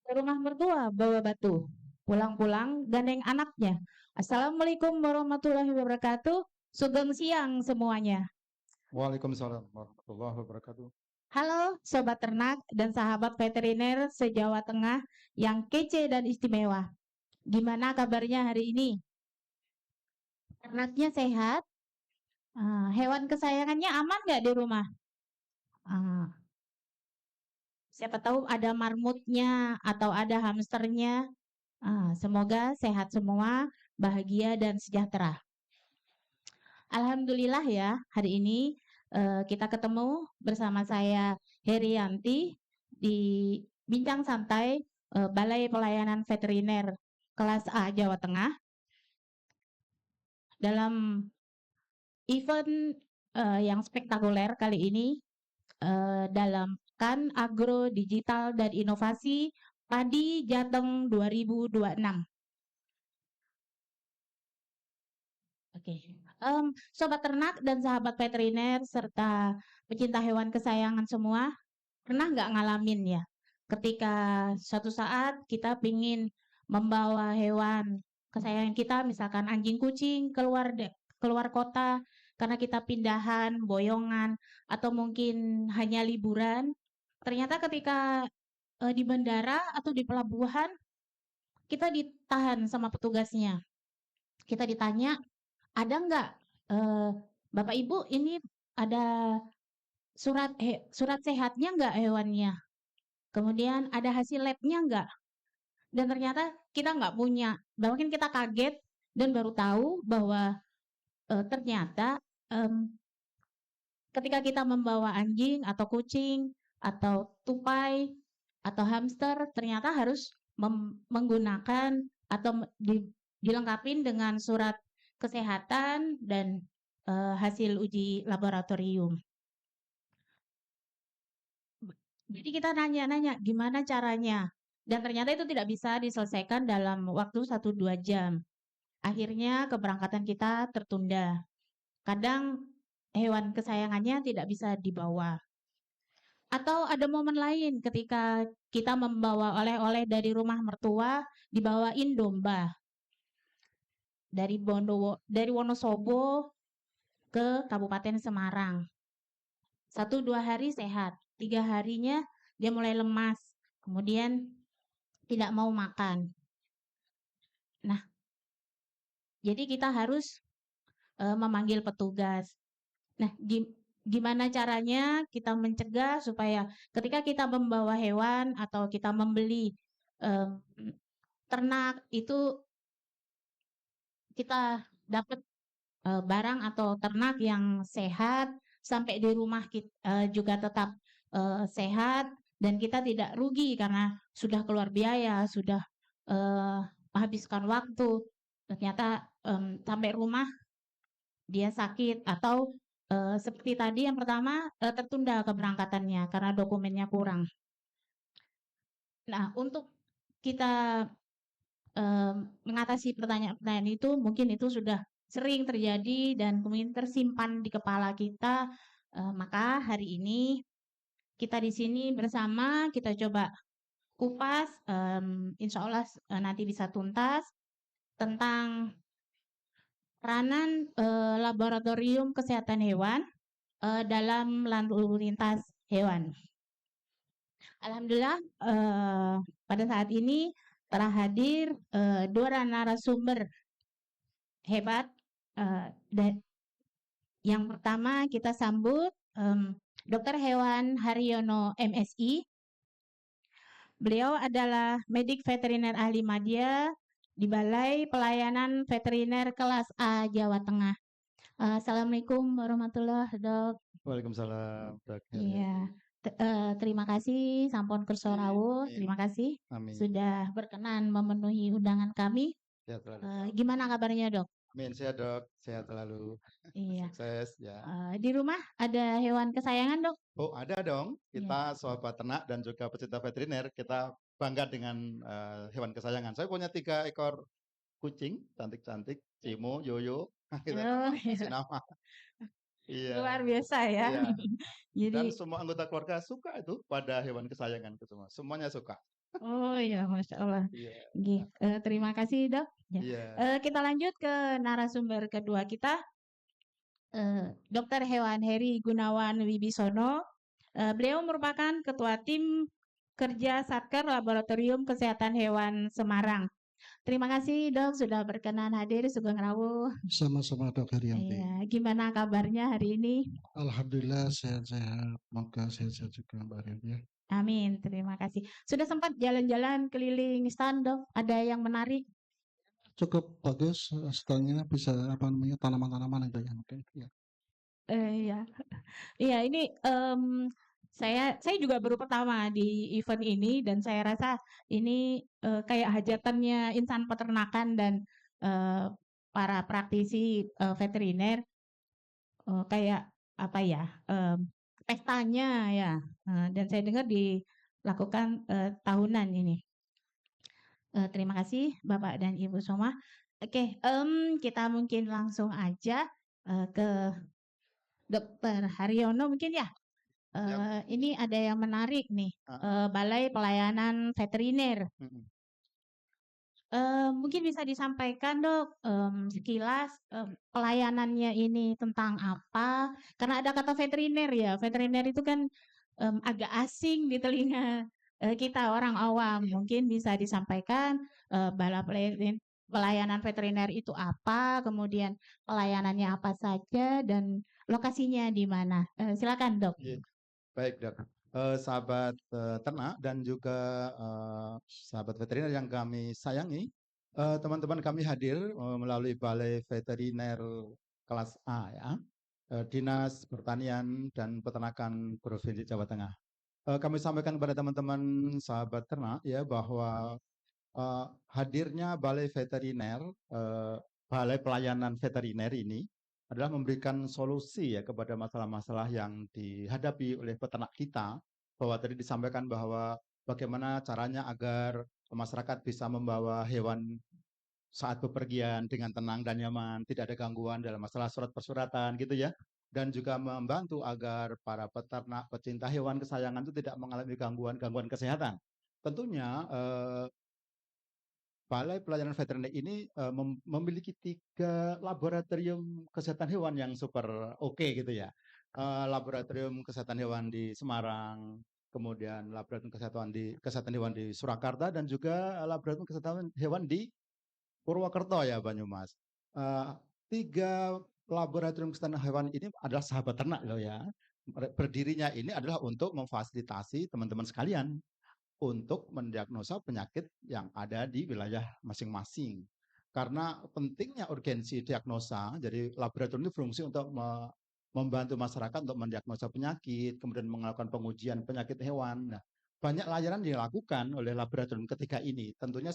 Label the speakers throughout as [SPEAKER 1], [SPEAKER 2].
[SPEAKER 1] Ke rumah mertua bawa batu. Pulang-pulang gandeng anaknya. Assalamualaikum warahmatullahi wabarakatuh. Sugeng siang semuanya.
[SPEAKER 2] Waalaikumsalam warahmatullahi wabarakatuh.
[SPEAKER 1] Halo sobat ternak dan sahabat veteriner se-Jawa Tengah yang kece dan istimewa. Gimana kabarnya hari ini? Ternaknya sehat? Hewan kesayangannya aman nggak di rumah? Ah, siapa tahu ada marmutnya atau ada hamsternya. Semoga sehat semua, bahagia dan sejahtera. Alhamdulillah ya, hari ini kita ketemu bersama saya Herianti di Bincang Santai Balai Pelayanan Veteriner kelas A Jawa Tengah dalam event yang spektakuler kali ini dalam Kan Agro Digital dan Inovasi Padi Jateng 2026. Oke, sobat ternak dan sahabat veteriner serta pecinta hewan kesayangan semua, pernah nggak ngalamin ya, ketika suatu saat kita pingin membawa hewan kesayangan kita, misalkan anjing kucing keluar kota karena kita pindahan, boyongan, atau mungkin hanya liburan. Ternyata ketika di bandara atau di pelabuhan, kita ditahan sama petugasnya. Kita ditanya, ada nggak, eee, Bapak Ibu ini ada surat sehatnya nggak hewannya? Kemudian ada hasil labnya nggak? Dan ternyata kita nggak punya. Bahkan kita kaget dan baru tahu bahwa, ternyata, ketika kita membawa anjing atau kucing atau tupai atau hamster ternyata harus menggunakan atau dilengkapin dengan surat kesehatan dan hasil uji laboratorium. Jadi kita nanya-nanya gimana caranya, dan ternyata itu tidak bisa diselesaikan dalam waktu 1-2 jam. Akhirnya keberangkatan kita tertunda. Kadang hewan kesayangannya tidak bisa dibawa. Atau ada momen lain ketika kita membawa oleh-oleh dari rumah mertua, dibawain domba dari Wonosobo ke Kabupaten Semarang. 1-2 hari sehat, 3 harinya dia mulai lemas, kemudian tidak mau makan. Nah, jadi kita harus memanggil petugas. Nah, gimana caranya kita mencegah supaya ketika kita membawa hewan atau kita membeli ternak itu kita dapat barang atau ternak yang sehat sampai di rumah kita juga tetap sehat dan kita tidak rugi karena sudah keluar biaya, sudah menghabiskan waktu. Ternyata sampai rumah dia sakit atau seperti tadi yang pertama tertunda keberangkatannya karena dokumennya kurang. Nah, untuk kita mengatasi pertanyaan-pertanyaan itu mungkin itu sudah sering terjadi dan kemudian tersimpan di kepala kita. Maka hari ini kita di sini bersama kita coba kupas, insya Allah nanti bisa tuntas tentang peranan laboratorium kesehatan hewan dalam lalu lintas hewan. Alhamdulillah pada saat ini telah hadir 2 narasumber hebat. Dan yang pertama kita sambut Dr. Hewan Haryono MSI. Beliau adalah medik veteriner ahli madya di Balai Pelayanan Veteriner kelas A Jawa Tengah. Assalamualaikum warahmatullahi wabarakatuh, Dok.
[SPEAKER 2] Waalaikumsalam, Dok.
[SPEAKER 1] Iya, terima kasih sampun kersa rawuh, terima kasih
[SPEAKER 2] Amin.
[SPEAKER 1] sudah berkenan memenuhi undangan kami.
[SPEAKER 2] Sehat selalu.
[SPEAKER 1] Gimana kabarnya, Dok?
[SPEAKER 2] Amin, sehat Dok, sehat selalu.
[SPEAKER 1] Iya.
[SPEAKER 2] Sukses ya.
[SPEAKER 1] Di rumah ada hewan kesayangan, Dok?
[SPEAKER 2] Oh, ada dong. Kita sahabat ternak dan juga pecinta veteriner, kita bangga dengan hewan kesayangan. Saya punya 3 ekor kucing, cantik-cantik, Cimo, Yoyo, kita kasih nama. Iya.
[SPEAKER 1] Luar biasa ya.
[SPEAKER 2] Iya.
[SPEAKER 1] Jadi
[SPEAKER 2] Dan semua anggota keluarga suka itu pada hewan kesayangan itu semua. Semuanya suka.
[SPEAKER 1] Oh ya, Masya Allah.
[SPEAKER 2] Iya,
[SPEAKER 1] Terima kasih dok. Ya.
[SPEAKER 2] iya.
[SPEAKER 1] Kita lanjut ke narasumber kedua kita, Dokter Hewan Heri Gunawan Wibisono. Beliau merupakan Ketua Tim Kerja Satker Laboratorium Kesehatan Hewan Semarang. Terima kasih dok sudah berkenan hadir Sugeng Rawuh.
[SPEAKER 3] Sama-sama Dok Haryanti.
[SPEAKER 1] Iya, gimana kabarnya hari ini?
[SPEAKER 3] Alhamdulillah sehat-sehat. Moga sehat-sehat juga Mbak Haryanti.
[SPEAKER 1] Amin, terima kasih. Sudah sempat jalan-jalan keliling stand dok? Ada yang menarik?
[SPEAKER 3] Cukup bagus standnya, bisa apa namanya tanaman-tanaman itu ya. Oke, ya.
[SPEAKER 1] Iya, iya ini saya juga baru pertama di event ini dan saya rasa ini kayak hajatannya insan peternakan dan eh, para praktisi veteriner, kayak apa ya, pestanya ya. Dan saya dengar dilakukan tahunan ini. Terima kasih Bapak dan Ibu semua. Oke, kita mungkin langsung aja ke Dokter Haryono mungkin ya. Ini ada yang menarik nih, Balai Pelayanan Veteriner. Mungkin bisa disampaikan dok, sekilas pelayanannya ini tentang apa? Karena ada kata veteriner ya, veteriner itu kan agak asing di telinga kita orang awam. Mungkin bisa disampaikan pelayanan veteriner itu apa, kemudian pelayanannya apa saja dan lokasinya di mana. Silakan dok.
[SPEAKER 2] Baik dok. Sahabat ternak dan juga sahabat veteriner yang kami sayangi, teman-teman kami hadir melalui Balai Veteriner kelas A ya, Dinas Pertanian dan Peternakan Provinsi Jawa Tengah. Kami sampaikan kepada teman-teman sahabat ternak ya bahwa hadirnya Balai Veteriner, Balai Pelayanan Veteriner ini adalah memberikan solusi ya kepada masalah-masalah yang dihadapi oleh peternak kita, bahwa tadi disampaikan bahwa bagaimana caranya agar masyarakat bisa membawa hewan saat bepergian dengan tenang dan nyaman, tidak ada gangguan dalam masalah surat persuratan gitu ya, dan juga membantu agar para peternak pecinta hewan kesayangan itu tidak mengalami gangguan kesehatan. Tentunya Balai Pelayanan Veteriner ini memiliki 3 laboratorium kesehatan hewan yang super oke gitu ya. Laboratorium kesehatan hewan di Semarang, kemudian laboratorium kesehatan hewan di Surakarta, dan juga laboratorium kesehatan hewan di Purwokerto ya Banyumas. 3 laboratorium kesehatan hewan ini adalah sahabat ternak loh ya. Berdirinya ini adalah untuk memfasilitasi teman-teman sekalian untuk mendiagnosa penyakit yang ada di wilayah masing-masing. Karena pentingnya urgensi diagnosa, jadi laboratorium ini fungsi untuk membantu masyarakat untuk mendiagnosa penyakit, kemudian melakukan pengujian penyakit hewan. Nah, banyak layanan dilakukan oleh laboratorium ketiga ini. Tentunya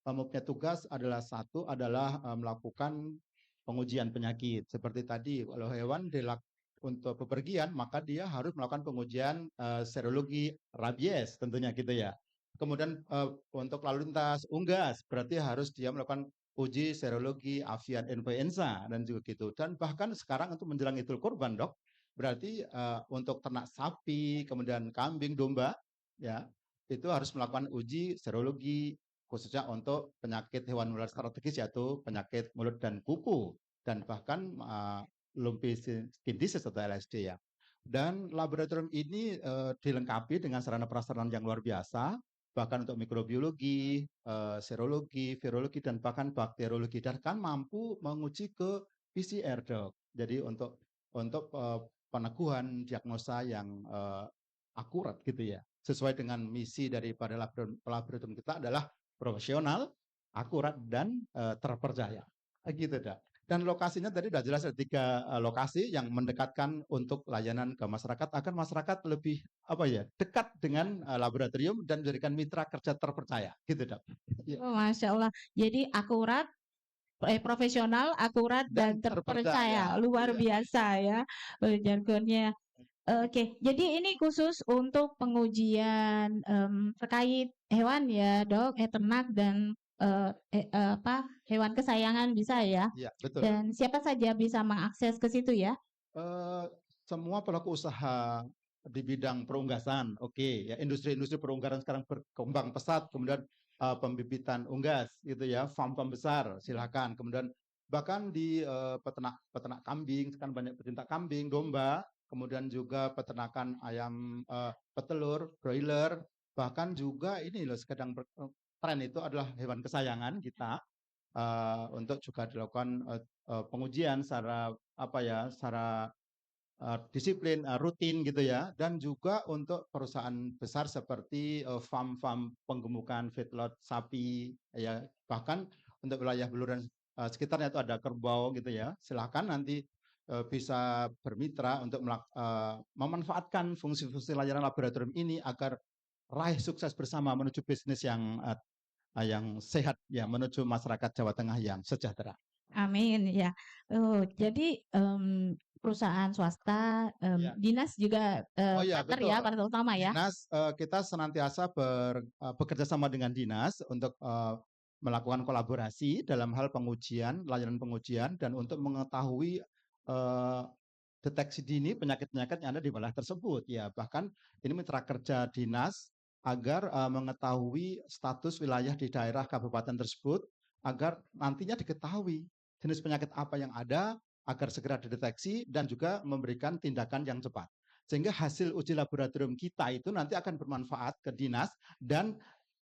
[SPEAKER 2] mempunyai tugas adalah melakukan pengujian penyakit. Seperti tadi, kalau hewan untuk bepergian, maka dia harus melakukan pengujian serologi rabies tentunya gitu ya. Kemudian untuk lalu lintas unggas, berarti harus dia melakukan uji serologi avian influenza dan juga gitu. Dan bahkan sekarang untuk menjelang Idul Kurban dok, berarti untuk ternak sapi, kemudian kambing, domba, ya itu harus melakukan uji serologi khususnya untuk penyakit hewan menular strategis yaitu penyakit mulut dan kuku dan bahkan lumpy skin disease atau LSD ya. Dan laboratorium ini dilengkapi dengan sarana prasarana yang luar biasa, bahkan untuk mikrobiologi, serologi, virologi, dan bahkan bakteriologi, dan kan mampu menguji ke PCR dok. Jadi untuk peneguhan diagnosa yang akurat gitu ya, sesuai dengan misi daripada laboratorium kita adalah profesional, akurat, dan terpercaya. Gitu dok. Dan lokasinya tadi sudah jelas ada 3 lokasi yang mendekatkan untuk layanan ke masyarakat agar masyarakat lebih dekat dengan laboratorium dan menjadikan mitra kerja terpercaya gitu dok.
[SPEAKER 1] Oh, Masya Allah. Jadi akurat, profesional, akurat dan terpercaya. Luar biasa ya jargonnya. Oke, jadi ini khusus untuk pengujian terkait hewan ya dok, ternak dan hewan kesayangan bisa ya.
[SPEAKER 2] Iya, betul.
[SPEAKER 1] Dan siapa saja bisa mengakses ke situ ya?
[SPEAKER 2] Semua pelaku usaha di bidang perunggasan, oke, ya industri-industri perunggasan sekarang berkembang pesat, kemudian pembibitan unggas gitu ya, farm-farm besar, silakan. Kemudian bahkan di peternak kambing, sekarang banyak pecinta kambing, domba, kemudian juga peternakan ayam petelur, broiler, bahkan juga ini loh sedang tren itu adalah hewan kesayangan kita untuk juga dilakukan pengujian secara apa ya, secara disiplin rutin gitu ya, dan juga untuk perusahaan besar seperti farm-farm penggemukan feedlot sapi ya, bahkan untuk wilayah Beluran sekitarnya itu ada kerbau gitu ya. Silahkan nanti bisa bermitra untuk memanfaatkan fungsi-fungsi layanan laboratorium ini agar raih sukses bersama menuju bisnis yang sehat ya, menuju masyarakat Jawa Tengah yang sejahtera.
[SPEAKER 1] Amin ya. Jadi perusahaan swasta,
[SPEAKER 2] Ya.
[SPEAKER 1] dinas juga
[SPEAKER 2] Oh iya,
[SPEAKER 1] partner
[SPEAKER 2] betul.
[SPEAKER 1] ya, partner utama ya.
[SPEAKER 2] Dinas kita senantiasa bekerja sama dengan dinas untuk melakukan kolaborasi dalam hal pengujian, layanan pengujian, dan untuk mengetahui deteksi dini penyakit-penyakit yang ada di wilayah tersebut. Ya, bahkan ini mitra kerja dinas agar mengetahui status wilayah di daerah kabupaten tersebut agar nantinya diketahui jenis penyakit apa yang ada agar segera dideteksi dan juga memberikan tindakan yang cepat. Sehingga hasil uji laboratorium kita itu nanti akan bermanfaat ke dinas dan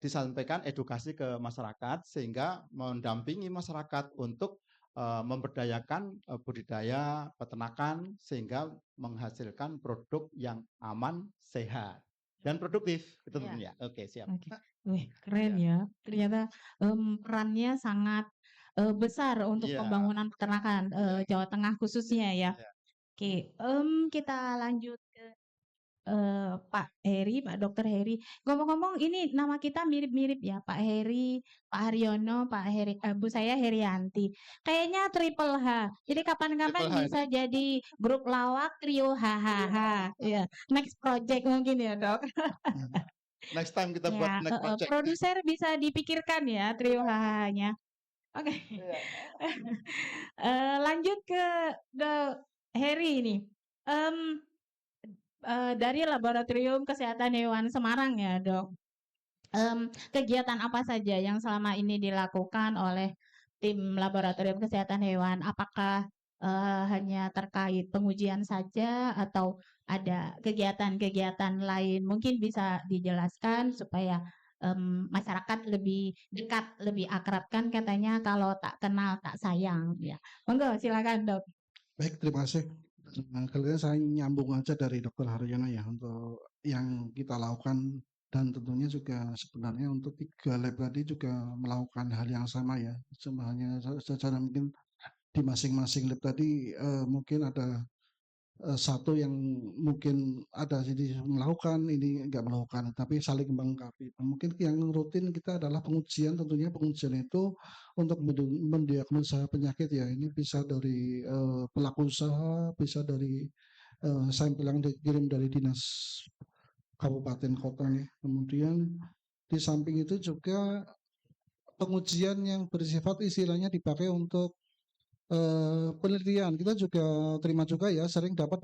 [SPEAKER 2] disampaikan edukasi ke masyarakat sehingga mendampingi masyarakat untuk memberdayakan budidaya peternakan sehingga menghasilkan produk yang aman, sehat dan produktif. Itu
[SPEAKER 1] Ya.
[SPEAKER 2] tentunya. Oke, siap.
[SPEAKER 1] Oke. Wih, keren ya. Ternyata perannya sangat besar untuk
[SPEAKER 2] Iya.
[SPEAKER 1] pembangunan peternakan Jawa Tengah khususnya ya.
[SPEAKER 2] Iya.
[SPEAKER 1] Oke, kita lanjut ke Pak Heri, Pak Dokter Heri. Ngomong-ngomong, ini nama kita mirip-mirip ya, Pak Heri, Pak Haryono, Pak Heri, Bu saya Herianti. Kayaknya triple H. Jadi kapan-kapan
[SPEAKER 2] Triple H
[SPEAKER 1] bisa jadi grup lawak trio hahaha. Ya, next project mungkin ya, Dok.
[SPEAKER 2] Next time kita buat
[SPEAKER 1] Ya,
[SPEAKER 2] next project.
[SPEAKER 1] produser bisa dipikirkan ya trio hahanya. Oke. Lanjut ke Heri ini. Dari Laboratorium Kesehatan Hewan Semarang ya, Dok. Kegiatan apa saja yang selama ini dilakukan oleh tim Laboratorium Kesehatan Hewan? Apakah hanya terkait pengujian saja atau ada kegiatan-kegiatan lain? Mungkin bisa dijelaskan supaya masyarakat lebih dekat, lebih akrab, kan katanya kalau tak kenal tak sayang ya. Monggo silakan, Dok.
[SPEAKER 3] Baik, terima kasih. Nah, kalian saya nyambung aja dari Dr. Haryono ya untuk yang kita lakukan dan tentunya juga sebenarnya untuk 3 lab tadi juga melakukan hal yang sama ya. Cuma hanya secara mungkin di masing-masing lab tadi mungkin ada satu yang mungkin ada jadi melakukan, ini enggak melakukan, tapi saling melengkapi. Mungkin yang rutin kita adalah pengujian, tentunya pengujian itu untuk mendiagnosa penyakit ya. Ini bisa dari pelaku usaha, bisa dari sampel yang dikirim dari dinas kabupaten kota nih. Kemudian di samping itu juga pengujian yang bersifat istilahnya dipakai untuk penelitian. Kita juga terima juga ya, sering dapat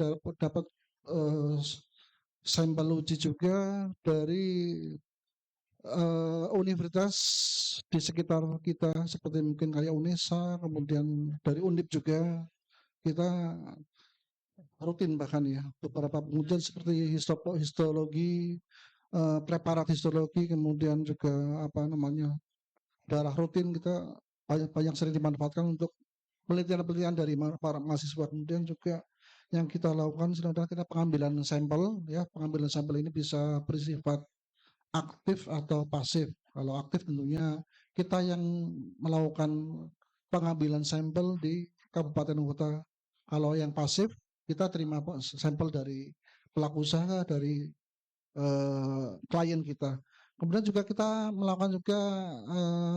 [SPEAKER 3] sampel uji juga dari universitas di sekitar kita seperti mungkin kayak UNESA, kemudian dari Undip juga kita rutin bahkan ya beberapa pengujian seperti histologi, preparat histologi, kemudian juga apa namanya darah rutin kita banyak sering dimanfaatkan untuk penelitian-penelitian dari para mahasiswa. Kemudian juga yang kita lakukan adalah kita pengambilan sampel ya. Pengambilan sampel ini bisa bersifat aktif atau pasif. Kalau aktif tentunya kita yang melakukan pengambilan sampel di kabupaten kota. Kalau yang pasif kita terima sampel dari pelaku usaha, dari klien kita. Kemudian juga kita melakukan juga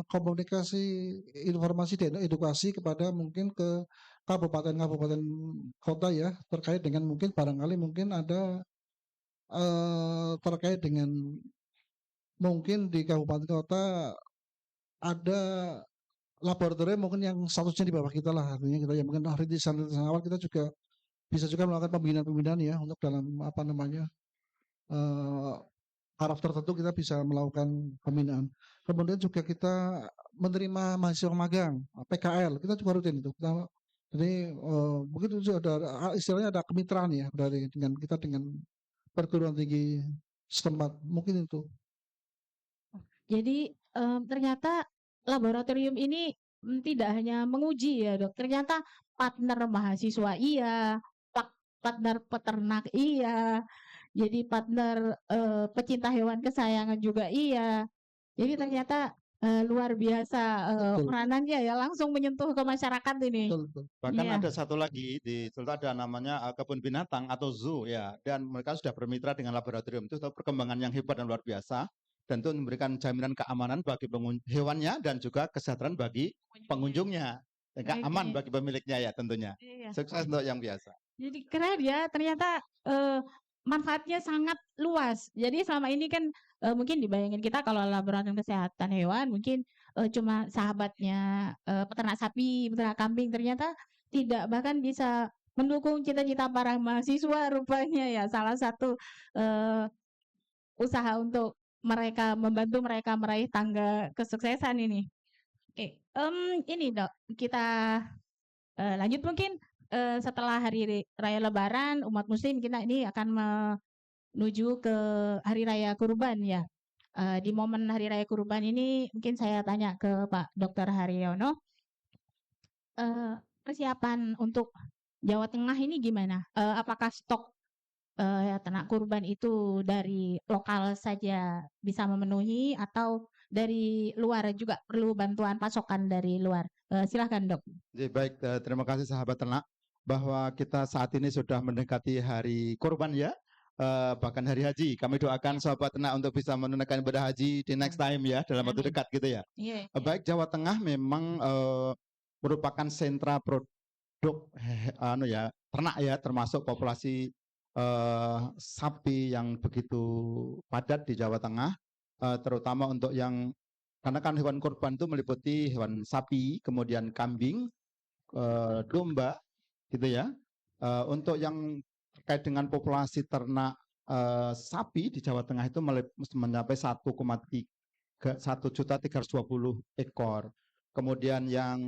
[SPEAKER 3] komunikasi informasi dan edukasi kepada mungkin ke kabupaten-kabupaten kota ya, terkait dengan mungkin barangkali mungkin ada terkait dengan mungkin di kabupaten kota ada laboratorium mungkin yang statusnya di bawah kita lah, artinya kita ya mungkin rintisan awal kita juga bisa juga melakukan pembinaan-pembinaan ya untuk dalam apa namanya eh, taraf tertentu kita bisa melakukan pembinaan. Kemudian juga kita menerima mahasiswa magang, PKL, kita juga rutin itu. Jadi mungkin itu ada istilahnya ada kemitraan ya dari dengan kita dengan perguruan tinggi setempat, mungkin itu.
[SPEAKER 1] Jadi ternyata laboratorium ini tidak hanya menguji ya dok, ternyata partner mahasiswa iya, partner peternak iya, jadi partner pecinta hewan kesayangan juga iya. Jadi ternyata luar biasa
[SPEAKER 3] Betul,
[SPEAKER 1] peranannya ya, langsung menyentuh ke masyarakat ini.
[SPEAKER 3] betul, betul.
[SPEAKER 2] Bahkan
[SPEAKER 1] Iya.
[SPEAKER 2] ada satu lagi di Sultan ada namanya kebun binatang atau zoo ya, dan mereka sudah bermitra dengan laboratorium itu perkembangan yang hebat dan luar biasa, dan itu memberikan jaminan keamanan bagi hewannya dan juga kesejahteraan bagi pengunjungnya, dan aman
[SPEAKER 1] Oke.
[SPEAKER 2] bagi pemiliknya ya tentunya.
[SPEAKER 1] Iya.
[SPEAKER 2] Sukses untuk yang biasa.
[SPEAKER 1] Jadi keren ya, ternyata manfaatnya sangat luas. Jadi selama ini kan mungkin dibayangin kita kalau laboratorium kesehatan hewan mungkin cuma sahabatnya peternak sapi, peternak kambing, ternyata tidak, bahkan bisa mendukung cita-cita para mahasiswa rupanya ya. Salah satu eh, usaha untuk mereka membantu mereka meraih tangga kesuksesan ini. Oke, ini dok, kita lanjut mungkin setelah hari raya Lebaran umat Muslim kita ini akan menuju ke hari raya Kurban ya. Di momen hari raya Kurban ini mungkin saya tanya ke Pak Dr. Haryono, persiapan untuk Jawa Tengah ini gimana? Apakah stok ternak kurban itu dari lokal saja bisa memenuhi atau dari luar juga perlu bantuan pasokan dari luar? Silahkan dok.
[SPEAKER 2] Jadi baik, terima kasih sahabat ternak, bahwa kita saat ini sudah mendekati hari kurban ya, bahkan hari haji. Kami doakan sahabat ternak untuk bisa menunaikan ibadah haji di next time ya, dalam waktu
[SPEAKER 1] Amin.
[SPEAKER 2] dekat gitu ya.
[SPEAKER 1] Iya.
[SPEAKER 2] Baik, Jawa Tengah memang merupakan sentra produk ternak ya, termasuk populasi sapi yang begitu padat di Jawa Tengah, terutama untuk yang karena kan hewan kurban itu meliputi hewan sapi, kemudian kambing, domba, gitu ya. Untuk yang terkait dengan populasi ternak sapi di Jawa Tengah itu mencapai 1.320 ekor. Kemudian yang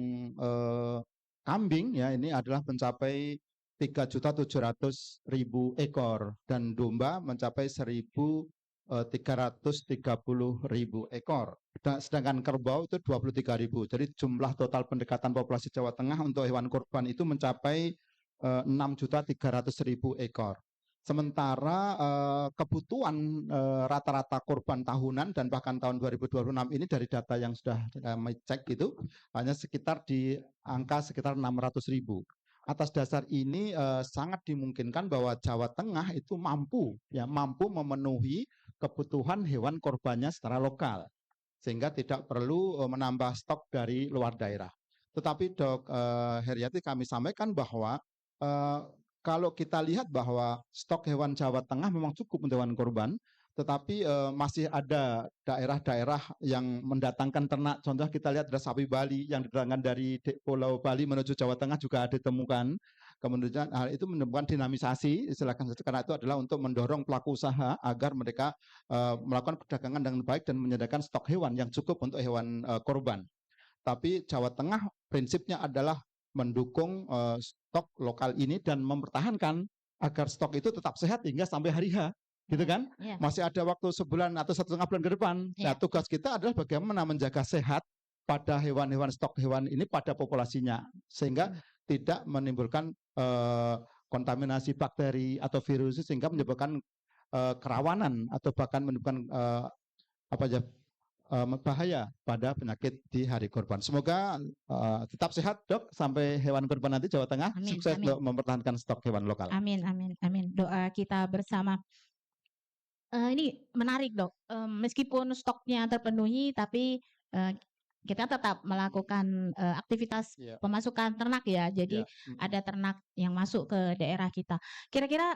[SPEAKER 2] kambing ya ini adalah mencapai 3.700.000 ekor dan domba mencapai 1.330.000 ekor. Sedangkan kerbau itu 23.000. Jadi jumlah total pendekatan populasi Jawa Tengah untuk hewan kurban itu mencapai 6.300.000 ekor. Sementara kebutuhan rata-rata kurban tahunan dan bahkan tahun 2026 ini dari data yang sudah kami cek itu hanya sekitar di angka sekitar 600.000. Atas dasar ini sangat dimungkinkan bahwa Jawa Tengah itu mampu memenuhi kebutuhan hewan korbannya secara lokal, sehingga tidak perlu menambah stok dari luar daerah. Tetapi Dok Heriati, kami sampaikan bahwa kalau kita lihat bahwa stok hewan Jawa Tengah memang cukup untuk hewan kurban, tetapi masih ada daerah-daerah yang mendatangkan ternak. Contoh kita lihat ada sapi Bali yang didatangkan dari Pulau Bali menuju Jawa Tengah juga ditemukan. Kemudian hal itu menemukan dinamisasi, silakan saja, karena itu adalah untuk mendorong pelaku usaha agar mereka melakukan perdagangan dengan baik dan menyediakan stok hewan yang cukup untuk hewan kurban. Tapi Jawa Tengah prinsipnya adalah mendukung stok lokal ini dan mempertahankan agar stok itu tetap sehat hingga sampai hari H, gitu kan?
[SPEAKER 1] Yeah.
[SPEAKER 2] Masih ada waktu sebulan atau 1,5 bulan ke depan. Nah, tugas kita adalah bagaimana menjaga sehat pada hewan-hewan stok hewan ini pada populasinya, sehingga tidak menimbulkan kontaminasi bakteri atau virus sehingga menyebabkan kerawanan atau bahkan menimbulkan bahaya pada penyakit di hari kurban. Semoga tetap sehat Dok sampai hewan kurban nanti Jawa Tengah.
[SPEAKER 1] Amin,
[SPEAKER 2] Sukses
[SPEAKER 1] amin.
[SPEAKER 2] untuk mempertahankan stok hewan lokal.
[SPEAKER 1] Amin, amin, amin. Doa kita bersama. Ini menarik Dok. Meskipun stoknya terpenuhi, tapi kita tetap melakukan aktivitas pemasukan ternak ya. Jadi ada ternak yang masuk ke daerah kita. Kira-kira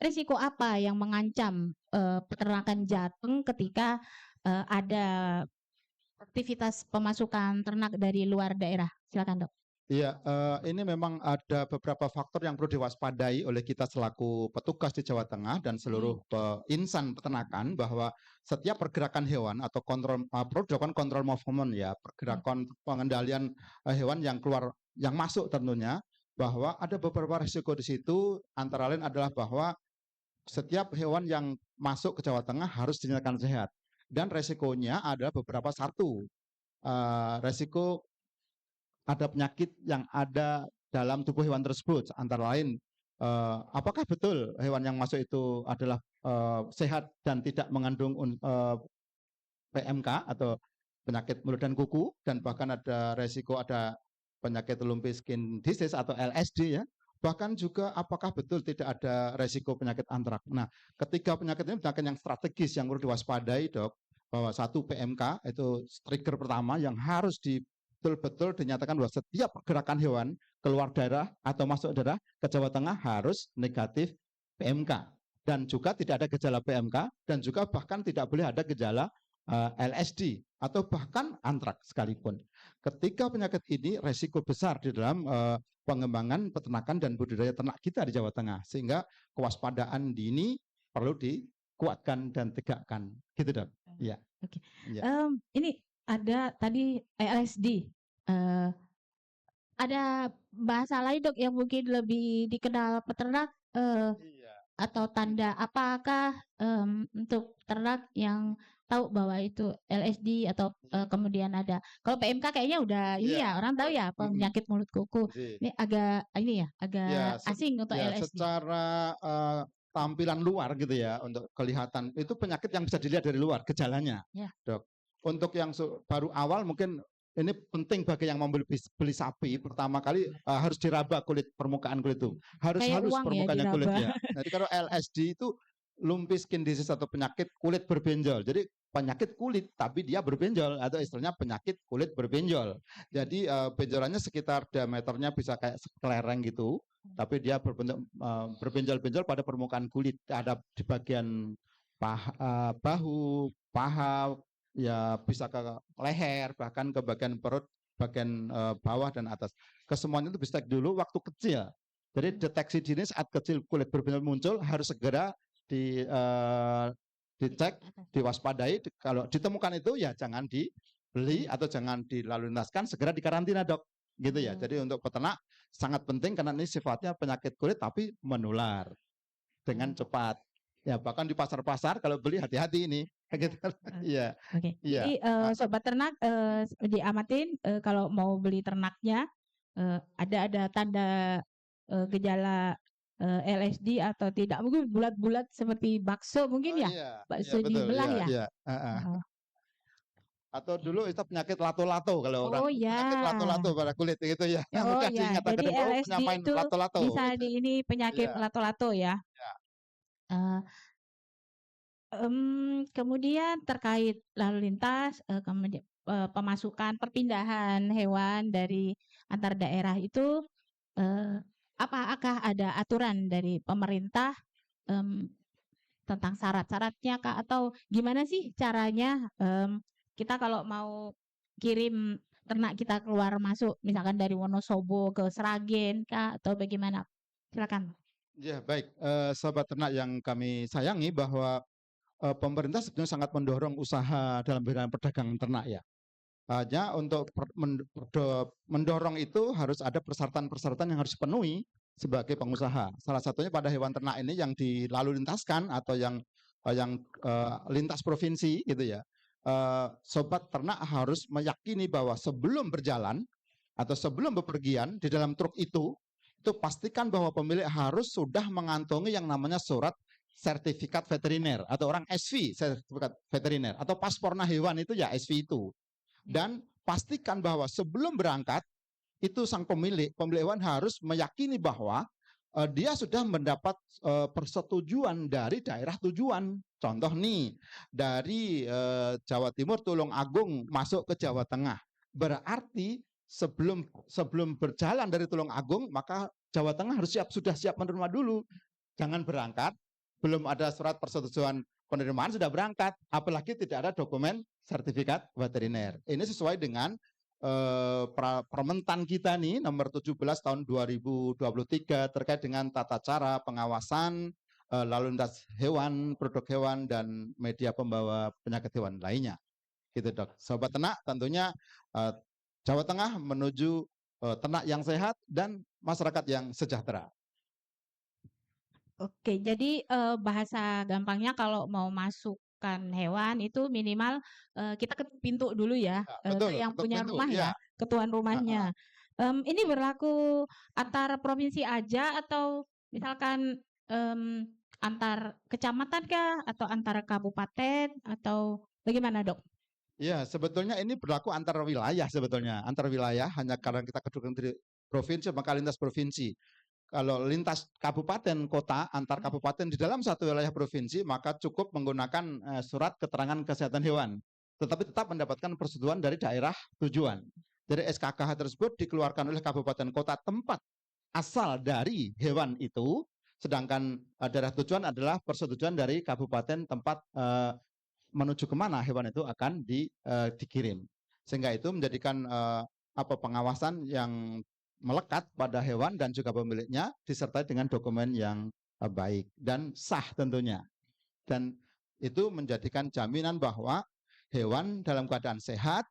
[SPEAKER 1] risiko apa yang mengancam peternakan Jateng ketika ada aktivitas pemasukan ternak dari luar daerah? Silakan Dok.
[SPEAKER 2] Iya, ini memang ada beberapa faktor yang perlu diwaspadai oleh kita selaku petugas di Jawa Tengah dan seluruh insan peternakan, bahwa setiap pergerakan hewan atau perlu dilakukan kontrol movement ya, pergerakan pengendalian hewan yang keluar, yang masuk tentunya, bahwa ada beberapa risiko di situ, antara lain adalah bahwa setiap hewan yang masuk ke Jawa Tengah harus dinyatakan sehat. Dan resikonya adalah beberapa. Satu, resiko ada penyakit yang ada dalam tubuh hewan tersebut, antara lain apakah betul hewan yang masuk itu adalah sehat dan tidak mengandung PMK atau penyakit mulut dan kuku, dan bahkan ada resiko ada penyakit lumpy skin disease atau LSD ya. Bahkan juga apakah betul tidak ada resiko penyakit antrak. Nah, ketiga penyakit ini penyakit yang strategis yang perlu diwaspadai, Dok, bahwa satu, PMK itu trigger pertama yang harus betul-betul dinyatakan bahwa setiap pergerakan hewan keluar daerah atau masuk daerah ke Jawa Tengah harus negatif PMK, dan juga tidak ada gejala PMK, dan juga bahkan tidak boleh ada gejala LSD atau bahkan antraks sekalipun. Ketika penyakit ini resiko besar di dalam pengembangan peternakan dan budidaya ternak kita di Jawa Tengah, sehingga kewaspadaan dini perlu dikuatkan dan tegakkan, gitu Dok. Iya.
[SPEAKER 1] Oke.
[SPEAKER 2] Iya.
[SPEAKER 1] Ini ada tadi LSD. Ada bahasa lain Dok yang mungkin lebih dikenal peternak,
[SPEAKER 2] Iya.
[SPEAKER 1] atau tanda apakah untuk ternak yang tahu bahwa itu LSD atau kemudian ada, kalau PMK kayaknya udah ini
[SPEAKER 2] Iya,
[SPEAKER 1] ya orang tahu ya penyakit mulut kuku.
[SPEAKER 2] Jadi,
[SPEAKER 1] Ini agak ini ya, agak
[SPEAKER 2] ya,
[SPEAKER 1] asing untuk
[SPEAKER 2] ya,
[SPEAKER 1] LSD.
[SPEAKER 2] secara tampilan luar gitu ya, untuk kelihatan itu penyakit yang bisa dilihat dari luar gejalanya,
[SPEAKER 1] Ya.
[SPEAKER 2] Dok. Untuk yang baru awal mungkin ini penting bagi yang mau beli sapi, pertama kali harus diraba permukaan kulit itu, harus
[SPEAKER 1] Kayak
[SPEAKER 2] halus
[SPEAKER 1] uang ya
[SPEAKER 2] permukaannya kulit
[SPEAKER 1] diraba.
[SPEAKER 2] ya. Jadi kalau LSD itu lumpy skin disease atau penyakit kulit berbenjol. Jadi penyakit kulit tapi dia berbenjol, atau istilahnya penyakit kulit berbenjol. Jadi benjolannya sekitar diameternya bisa kayak kelereng gitu, tapi dia berbenjol-benjol pada permukaan kulit. Ada di bagian bahu, paha, ya bisa ke leher, bahkan ke bagian perut, bagian bawah dan atas. Kesemuanya itu bisa dulu waktu kecil. Jadi deteksi dini saat kecil kulit berbenjol muncul harus segera dicek, diwaspadai. Kalau ditemukan itu ya jangan dibeli atau jangan dilalu lintaskan, segera dikarantina Dok. Gitu ya. Jadi untuk peternak sangat penting karena ini sifatnya penyakit kulit tapi menular dengan cepat. Ya bahkan di pasar-pasar kalau beli hati-hati ini. Gitu. Iya.
[SPEAKER 1] Oke.
[SPEAKER 2] Iya.
[SPEAKER 1] Jadi sobat ternak diamatin kalau mau beli ternaknya ada tanda gejala LSD atau tidak, mungkin bulat-bulat seperti bakso mungkin ya,
[SPEAKER 2] Iya,
[SPEAKER 1] bakso
[SPEAKER 2] betul,
[SPEAKER 1] dibelah
[SPEAKER 2] iya,
[SPEAKER 1] ya.
[SPEAKER 2] iya. Atau dulu itu penyakit lato-lato, kalau orang
[SPEAKER 1] Oh
[SPEAKER 2] penyakit
[SPEAKER 1] ya.
[SPEAKER 2] lato-lato pada kulit gitu ya.
[SPEAKER 1] Oh
[SPEAKER 2] Mudah
[SPEAKER 1] ya.
[SPEAKER 2] diingat
[SPEAKER 1] Jadi
[SPEAKER 2] akan
[SPEAKER 1] LSD
[SPEAKER 2] penyamain
[SPEAKER 1] itu
[SPEAKER 2] lato-lato
[SPEAKER 1] bisa
[SPEAKER 2] gitu.
[SPEAKER 1] di ini penyakit
[SPEAKER 2] Iya.
[SPEAKER 1] lato-lato ya.
[SPEAKER 2] Iya.
[SPEAKER 1] Kemudian terkait lalu lintas, kemudian pemasukan perpindahan hewan dari antar daerah itu, apakah ada aturan dari pemerintah tentang syarat-syaratnya Kak? Atau gimana sih caranya kita kalau mau kirim ternak kita keluar masuk, misalkan dari Wonosobo ke Sragen Kak, atau bagaimana? Silakan.
[SPEAKER 2] Ya, baik. Sahabat ternak yang kami sayangi, bahwa pemerintah sebenarnya sangat mendorong usaha dalam bidang perdagangan ternak ya. Hanya untuk mendorong itu harus ada persyaratan-persyaratan yang harus dipenuhi sebagai pengusaha. Salah satunya pada hewan ternak ini yang dilalu lintaskan atau yang lintas provinsi gitu ya. Sobat ternak harus meyakini bahwa sebelum berjalan atau sebelum bepergian di dalam truk itu pastikan bahwa pemilik harus sudah mengantongi yang namanya surat sertifikat veteriner atau orang SV, sertifikat veteriner, atau pasporna hewan itu ya SV itu. Dan pastikan bahwa sebelum berangkat itu sang pemilik hewan harus meyakini bahwa dia sudah mendapat persetujuan dari daerah tujuan. Contoh nih, dari Jawa Timur Tulungagung masuk ke Jawa Tengah, berarti sebelum berjalan dari Tulungagung maka Jawa Tengah harus sudah siap menerima dulu. Jangan berangkat belum ada surat persetujuan penerimaan sudah berangkat, apalagi tidak ada dokumen sertifikat veteriner. Ini sesuai dengan Permentan kita nih nomor 17 tahun 2023 terkait dengan tata cara pengawasan lalu lintas hewan, produk hewan dan media pembawa penyakit hewan lainnya. Gitu Dok. Sobat Ternak, tentunya Jawa Tengah menuju ternak yang sehat dan masyarakat yang sejahtera.
[SPEAKER 1] Oke, jadi bahasa gampangnya kalau mau masukkan hewan itu minimal kita ketuk pintu dulu ya,
[SPEAKER 2] Ya,
[SPEAKER 1] ke
[SPEAKER 2] betul,
[SPEAKER 1] yang
[SPEAKER 2] ketuk
[SPEAKER 1] punya
[SPEAKER 2] pintu.
[SPEAKER 1] rumah
[SPEAKER 2] Ya,
[SPEAKER 1] ya, ke tuan rumahnya. Ini berlaku antar provinsi aja atau misalkan antar kecamatan kah atau antar kabupaten atau bagaimana Dok?
[SPEAKER 2] ya, sebetulnya ini berlaku antar wilayah sebetulnya. Antar wilayah hanya karena kita kedudukan di provinsi maka lintas provinsi. Kalau lintas kabupaten kota antar kabupaten di dalam satu wilayah provinsi maka cukup menggunakan surat keterangan kesehatan hewan. Tetapi tetap mendapatkan persetujuan dari daerah tujuan. Jadi SKKH tersebut dikeluarkan oleh kabupaten kota tempat asal dari hewan itu, sedangkan daerah tujuan adalah persetujuan dari kabupaten tempat menuju kemana hewan itu akan dikirim. Sehingga itu menjadikan pengawasan yang melekat pada hewan dan juga pemiliknya disertai dengan dokumen yang baik dan sah tentunya. Dan itu menjadikan jaminan bahwa hewan dalam keadaan sehat,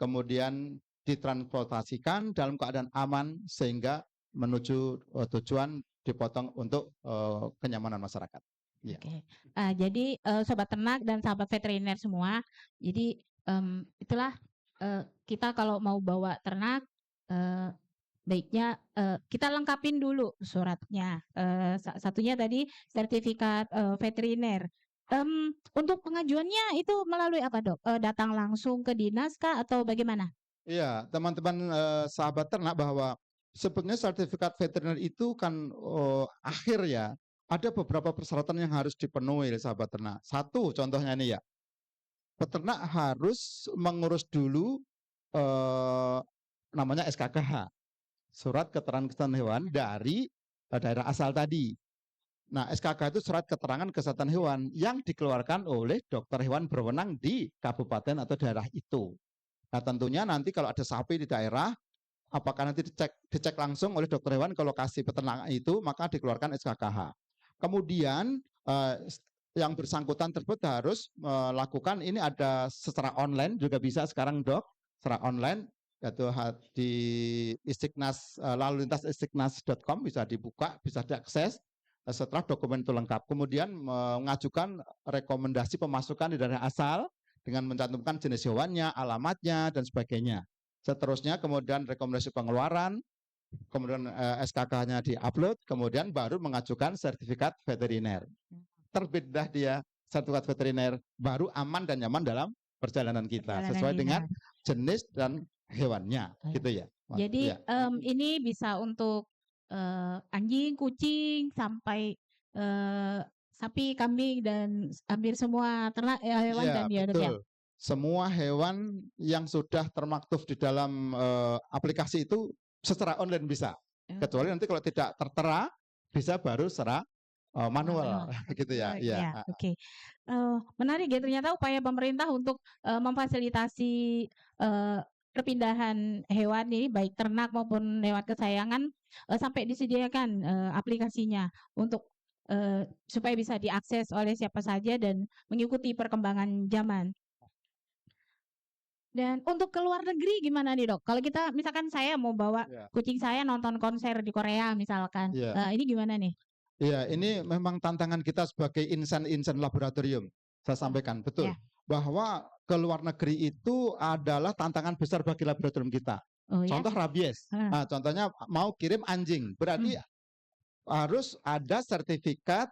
[SPEAKER 2] kemudian ditransportasikan dalam keadaan aman sehingga menuju tujuan dipotong untuk kenyamanan masyarakat. Ya.
[SPEAKER 1] Oke. Jadi sobat ternak dan sahabat veteriner semua, jadi itulah kita kalau mau bawa ternak baiknya kita lengkapin dulu suratnya. Satunya tadi sertifikat veteriner. Untuk pengajuannya itu melalui apa Dok? Datang langsung ke dinas kah atau bagaimana?
[SPEAKER 2] Iya, teman-teman sahabat ternak bahwa sebetulnya sertifikat veteriner itu kan akhir ya. Ada beberapa persyaratan yang harus dipenuhi sahabat ternak. Satu contohnya ini ya, peternak harus mengurus dulu namanya SKKH, surat keterangan kesehatan hewan dari daerah asal tadi. Nah, SKKH itu surat keterangan kesehatan hewan yang dikeluarkan oleh dokter hewan berwenang di kabupaten atau daerah itu. Nah, tentunya nanti kalau ada sapi di daerah, apakah nanti dicek langsung oleh dokter hewan ke lokasi peternakan itu, maka dikeluarkan SKKH. Kemudian yang bersangkutan tersebut harus melakukan ini ada secara online juga bisa sekarang Dok, secara online yaitu di Istiqnas lalu lintas istiqnas.com bisa dibuka, bisa diakses setelah dokumen itu lengkap. Kemudian mengajukan rekomendasi pemasukan di daerah asal dengan mencantumkan jenis hewannya, alamatnya dan sebagainya. Seterusnya kemudian rekomendasi pengeluaran, kemudian SKK-nya diupload, kemudian baru mengajukan sertifikat veteriner. Terbit dah dia sertifikat veteriner, baru aman dan nyaman dalam perjalanan kita sesuai dengan jenis dan hewannya, gitu ya.
[SPEAKER 1] Jadi ini bisa untuk anjing, kucing, sampai sapi, kambing dan hampir semua ternak hewan
[SPEAKER 2] ya,
[SPEAKER 1] kan ya Dok ya?
[SPEAKER 2] Semua hewan yang sudah termaktub di dalam aplikasi itu secara online bisa. Kecuali nanti kalau tidak tertera bisa baru secara manual gitu ya.
[SPEAKER 1] Ya, oke. Menarik ya ternyata upaya pemerintah untuk memfasilitasi perpindahan hewan ini baik ternak maupun hewan kesayangan sampai disediakan aplikasinya untuk supaya bisa diakses oleh siapa saja dan mengikuti perkembangan zaman. Dan untuk ke luar negeri gimana nih Dok? Kalau kita misalkan saya mau bawa kucing saya nonton konser di Korea misalkan, ini gimana nih?
[SPEAKER 2] Iya, ini memang tantangan kita sebagai insan-insan laboratorium. Saya sampaikan betul bahwa ke luar negeri itu adalah tantangan besar bagi laboratorium kita. Contoh rabies. Nah, contohnya mau kirim anjing, berarti harus ada sertifikat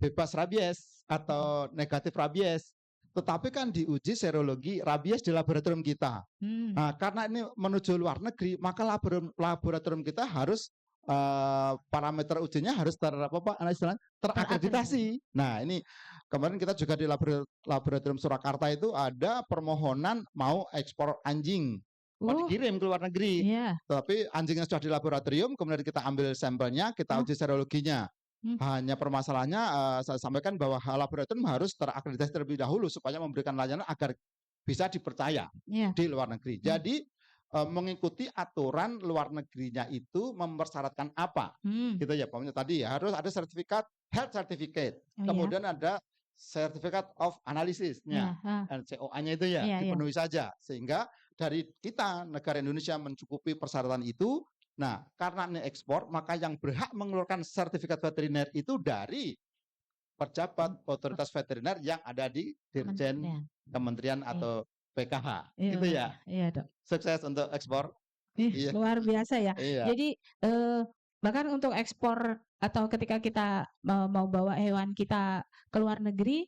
[SPEAKER 2] bebas rabies atau negatif rabies. Tetapi kan diuji serologi rabies di laboratorium kita. Nah, karena ini menuju luar negeri, maka laboratorium kita harus parameter ujinya harus terakreditasi. Nah, ini kemarin kita juga di laboratorium Surakarta itu ada permohonan mau ekspor anjing mau dikirim ke luar negeri. Tapi anjingnya sudah di laboratorium, kemudian kita ambil sampelnya, kita uji serologinya. Hanya permasalahannya saya sampaikan bahwa laboratorium harus terakreditasi terlebih dahulu supaya memberikan layanan agar bisa dipercaya
[SPEAKER 1] Iya.
[SPEAKER 2] di luar negeri. Jadi mengikuti aturan luar negerinya itu mempersyaratkan apa, gitu ya. Pokoknya tadi ya harus ada sertifikat health certificate,
[SPEAKER 1] Oh, iya.
[SPEAKER 2] kemudian ada certificate of analysisnya,
[SPEAKER 1] Iya,
[SPEAKER 2] COA-nya itu ya
[SPEAKER 1] Iya, iya.
[SPEAKER 2] dipenuhi saja, sehingga dari kita negara Indonesia mencukupi persyaratan itu. Nah, karena ini ekspor, maka yang berhak mengeluarkan sertifikat veteriner itu dari pejabat otoritas veteriner yang ada di Dirjen Kementerian atau PKH,
[SPEAKER 1] Iya,
[SPEAKER 2] gitu ya.
[SPEAKER 1] iya, Dok.
[SPEAKER 2] Sukses untuk ekspor. Iya.
[SPEAKER 1] Luar biasa ya.
[SPEAKER 2] Iya.
[SPEAKER 1] Jadi bahkan untuk ekspor atau ketika kita mau bawa hewan kita ke luar negeri,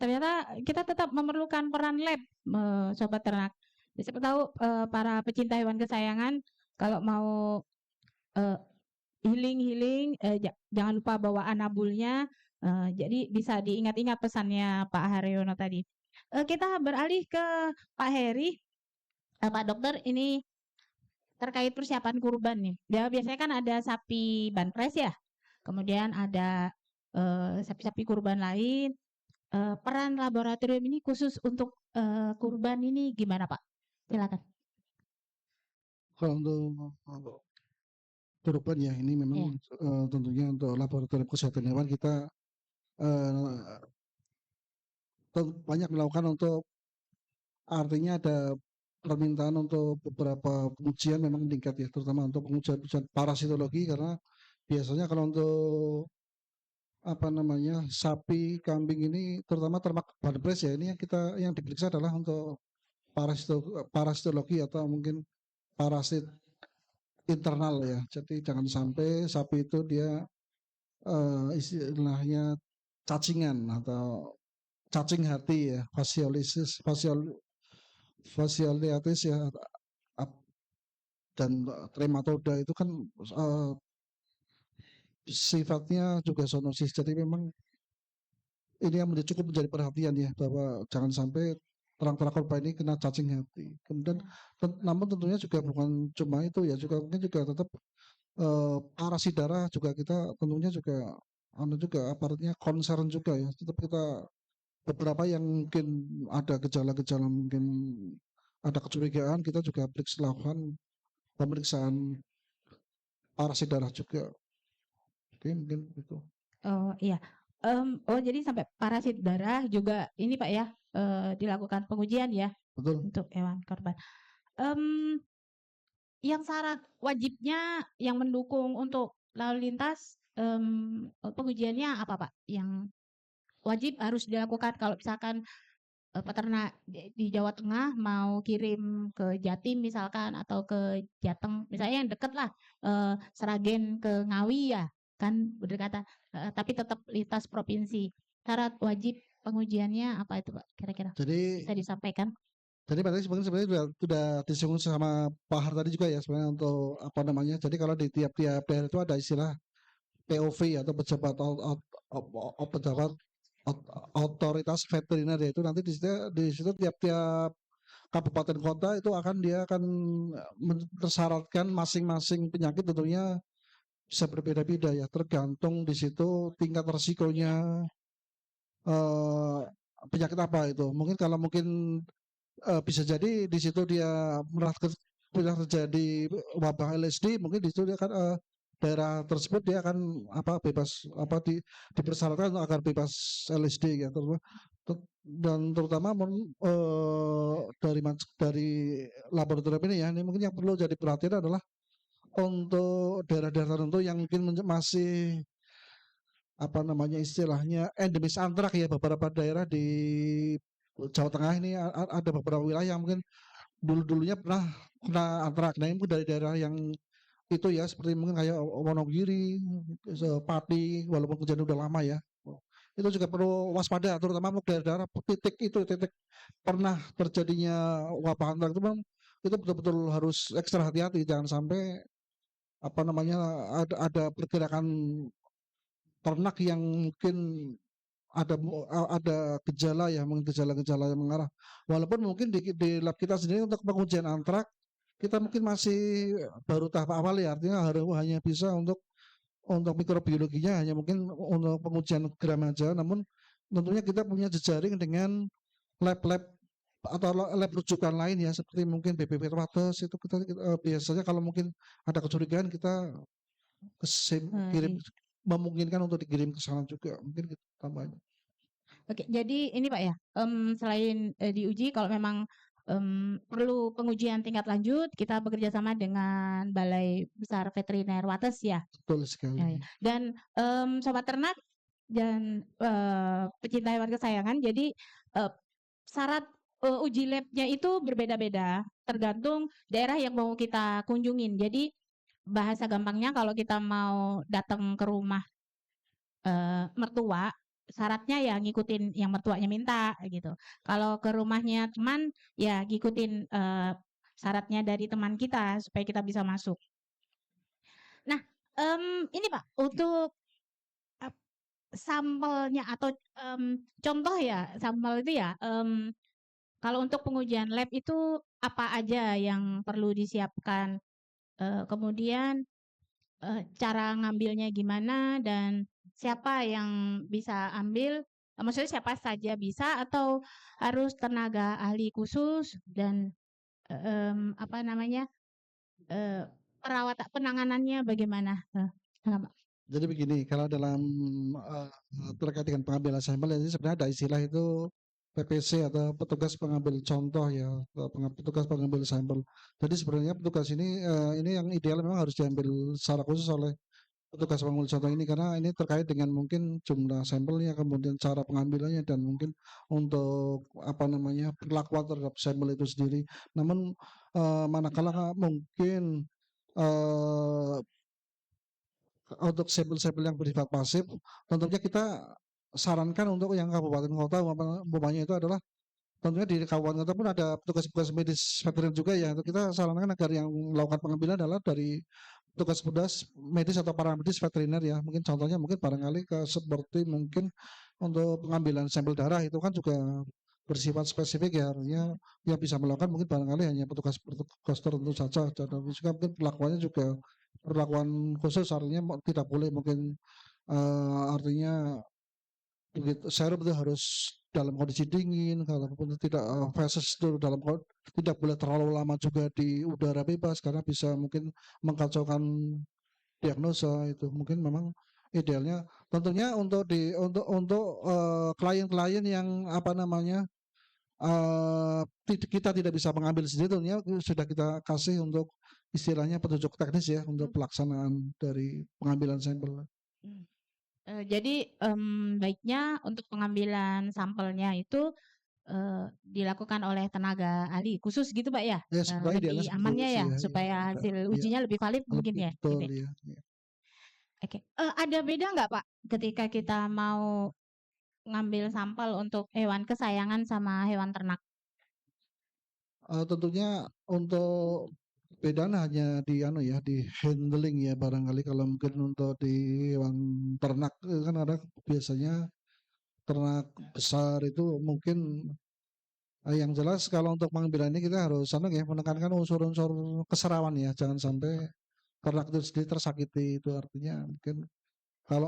[SPEAKER 1] ternyata kita tetap memerlukan peran lab, sobat ternak. Siapa tahu para pecinta hewan kesayangan kalau mau healing, jangan lupa bawa anabulnya. Jadi bisa diingat-ingat pesannya Pak Haryono tadi. Kita beralih ke Pak Heri. Pak Dokter, ini terkait persiapan kurban nih. Ya, biasanya kan ada sapi banpres ya. Kemudian ada sapi-sapi kurban lain. Peran laboratorium ini khusus untuk kurban ini gimana, Pak? Silakan.
[SPEAKER 3] Kalau untuk kurban ya ini memang tentunya untuk laboratorium kesehatan hewan kita banyak melakukan untuk, artinya ada permintaan untuk beberapa pengujian memang meningkat ya, terutama untuk pengujian parasitologi, karena biasanya kalau untuk sapi, kambing ini terutama ternak banpres ya, ini yang diperiksa adalah untuk parasitologi atau mungkin parasit internal ya. Jadi jangan sampai sapi itu dia istilahnya cacingan atau cacing hati ya, fasciolitis ya, dan trematoda itu kan sifatnya juga zoonosis. Jadi memang ini yang cukup menjadi perhatian ya, bahwa jangan sampai ternak-ternak kurban ini kena cacing hati. Kemudian namun tentunya juga bukan cuma itu ya, juga mungkin juga tetap parasit darah juga kita tentunya juga aparatnya concern juga ya. Tetap kita beberapa yang mungkin ada gejala-gejala, mungkin ada kecurigaan, kita juga lakukan pemeriksaan parasit darah juga. Oke, mungkin itu.
[SPEAKER 1] Oh iya. Jadi sampai parasit darah juga ini Pak ya, dilakukan pengujian ya.
[SPEAKER 3] Betul.
[SPEAKER 1] Untuk hewan korban. Yang syarat wajibnya yang mendukung untuk lalu lintas, pengujiannya apa Pak? Yang wajib harus dilakukan kalau misalkan peternak di Jawa Tengah mau kirim ke Jatim misalkan atau ke Jateng, misalnya yang deket lah, Seragen ke Ngawi ya, kan berdekatan, tapi tetap lintas provinsi. Syarat wajib pengujiannya apa itu Pak kira-kira?
[SPEAKER 3] Jadi
[SPEAKER 1] Bisa disampaikan?
[SPEAKER 3] Pak tadi sebenarnya sudah disinggung sama Pak Har tadi juga ya, sebenarnya untuk jadi kalau di tiap-tiap daerah itu ada istilah POV atau pejabat otoritas veteriner, yaitu nanti di situ tiap-tiap kabupaten kota itu dia akan mensyaratkan masing-masing penyakit, tentunya bisa berbeda-beda ya, tergantung di situ tingkat resikonya penyakit apa itu. Mungkin bisa jadi di situ dia terjadi wabah LSD, mungkin di situ dia akan daerah tersebut dia akan bebas dipersyaratkan agar bebas LSD ya, dan terutama dari laboratorium ini ya, ini mungkin yang perlu jadi perhatian adalah untuk daerah-daerah tertentu yang mungkin masih istilahnya endemis antrak ya. Beberapa daerah di Jawa Tengah ini ada beberapa wilayah yang mungkin dulunya pernah kena antrak. Nah, ini dari daerah yang itu ya, seperti mungkin kayak Wonogiri, Pati, walaupun kejadian udah lama ya, itu juga perlu waspada, terutama untuk daerah-daerah titik pernah terjadinya wabah antrak itu betul-betul harus ekstra hati-hati, jangan sampai ada pergerakan ternak yang mungkin ada gejala ya, mungkin gejala-gejala yang mengarah, walaupun mungkin di lab kita sendiri untuk pengujian antrak kita mungkin masih baru tahap awal ya, artinya hanya bisa untuk mikrobiologinya hanya mungkin untuk pengujian gram aja, namun tentunya kita punya jejaring dengan lab-lab atau lab rujukan lain ya seperti mungkin BPP Wates itu kita, biasanya kalau mungkin ada kecurigaan kita kirim, memungkinkan untuk dikirim ke sana juga mungkin gitu tambahnya.
[SPEAKER 1] Oke, jadi ini Pak ya, selain diuji kalau memang perlu pengujian tingkat lanjut, kita bekerja sama dengan Balai Besar Veteriner Wates ya.
[SPEAKER 3] Betul sekali.
[SPEAKER 1] Ya, ya. Dan sobat ternak dan pecinta hewan kesayangan, jadi syarat uji labnya itu berbeda-beda tergantung daerah yang mau kita kunjungin. Jadi bahasa gampangnya kalau kita mau datang ke rumah mertua, syaratnya ya ngikutin yang mertuanya minta gitu. Kalau ke rumahnya teman ya ngikutin syaratnya dari teman kita supaya kita bisa masuk. Nah, ini Pak, untuk sampelnya atau contoh ya sampel itu ya, kalau untuk pengujian lab itu apa aja yang perlu disiapkan? Kemudian cara ngambilnya gimana dan siapa yang bisa ambil? Maksudnya siapa saja bisa atau harus tenaga ahli khusus dan apa namanya perawatan penanganannya bagaimana? Kenapa?
[SPEAKER 3] Jadi begini, kalau dalam terkait dengan pengambilan sampel ini sebenarnya ada istilah itu PPC atau petugas pengambil contoh ya, atau petugas pengambil sampel. Jadi sebenarnya petugas ini yang ideal memang harus diambil secara khusus oleh petugas pengambil contoh ini karena ini terkait dengan mungkin jumlah sampelnya, kemudian cara pengambilannya dan mungkin untuk apa namanya perlakuan terhadap sampel itu sendiri. Namun manakala mungkin untuk sampel-sampel yang bersifat pasif, tentunya kita sarankan untuk yang kabupaten kota umpamanya itu adalah tentunya di kabupaten kota pun ada petugas-petugas medis veteriner juga ya. Kita sarankan agar yang melakukan pengambilan adalah dari petugas-petugas medis atau paramedis veteriner ya. Mungkin contohnya mungkin barangkali seperti mungkin untuk pengambilan sampel darah itu kan juga bersifat spesifik ya, artinya yang bisa melakukan mungkin barangkali hanya petugas tertentu saja dan juga mungkin perlakuannya juga perlakuan khusus artinya tidak boleh mungkin artinya begitu serum itu harus dalam kondisi dingin, kalaupun tidak feses itu tidak boleh terlalu lama juga di udara bebas karena bisa mungkin mengkacaukan diagnosa itu mungkin memang idealnya tentunya untuk klien-klien yang apa namanya kita tidak bisa mengambil sendiri tentunya sudah kita kasih untuk istilahnya petunjuk teknis ya untuk pelaksanaan dari pengambilan sampel.
[SPEAKER 1] Jadi baiknya untuk pengambilan sampelnya itu dilakukan oleh tenaga ahli khusus gitu Pak ya?
[SPEAKER 3] Ya sebenarnya idealnya
[SPEAKER 1] Lebih amannya ya,
[SPEAKER 3] ya,
[SPEAKER 1] supaya hasil
[SPEAKER 3] ya,
[SPEAKER 1] ujinya lebih valid mungkin ya?
[SPEAKER 3] betul
[SPEAKER 1] Gitu.
[SPEAKER 3] ya.
[SPEAKER 1] Oke, ada beda nggak Pak ketika kita mau ngambil sampel untuk hewan kesayangan sama hewan ternak?
[SPEAKER 3] Tentunya untuk bedanya hanya di handling ya barangkali kalau mungkin untuk di hewan ternak kan ada biasanya ternak besar itu mungkin yang jelas kalau untuk pengambilan ini kita harus menekankan unsur-unsur keserawan ya, jangan sampai ternak itu sendiri tersakiti itu artinya mungkin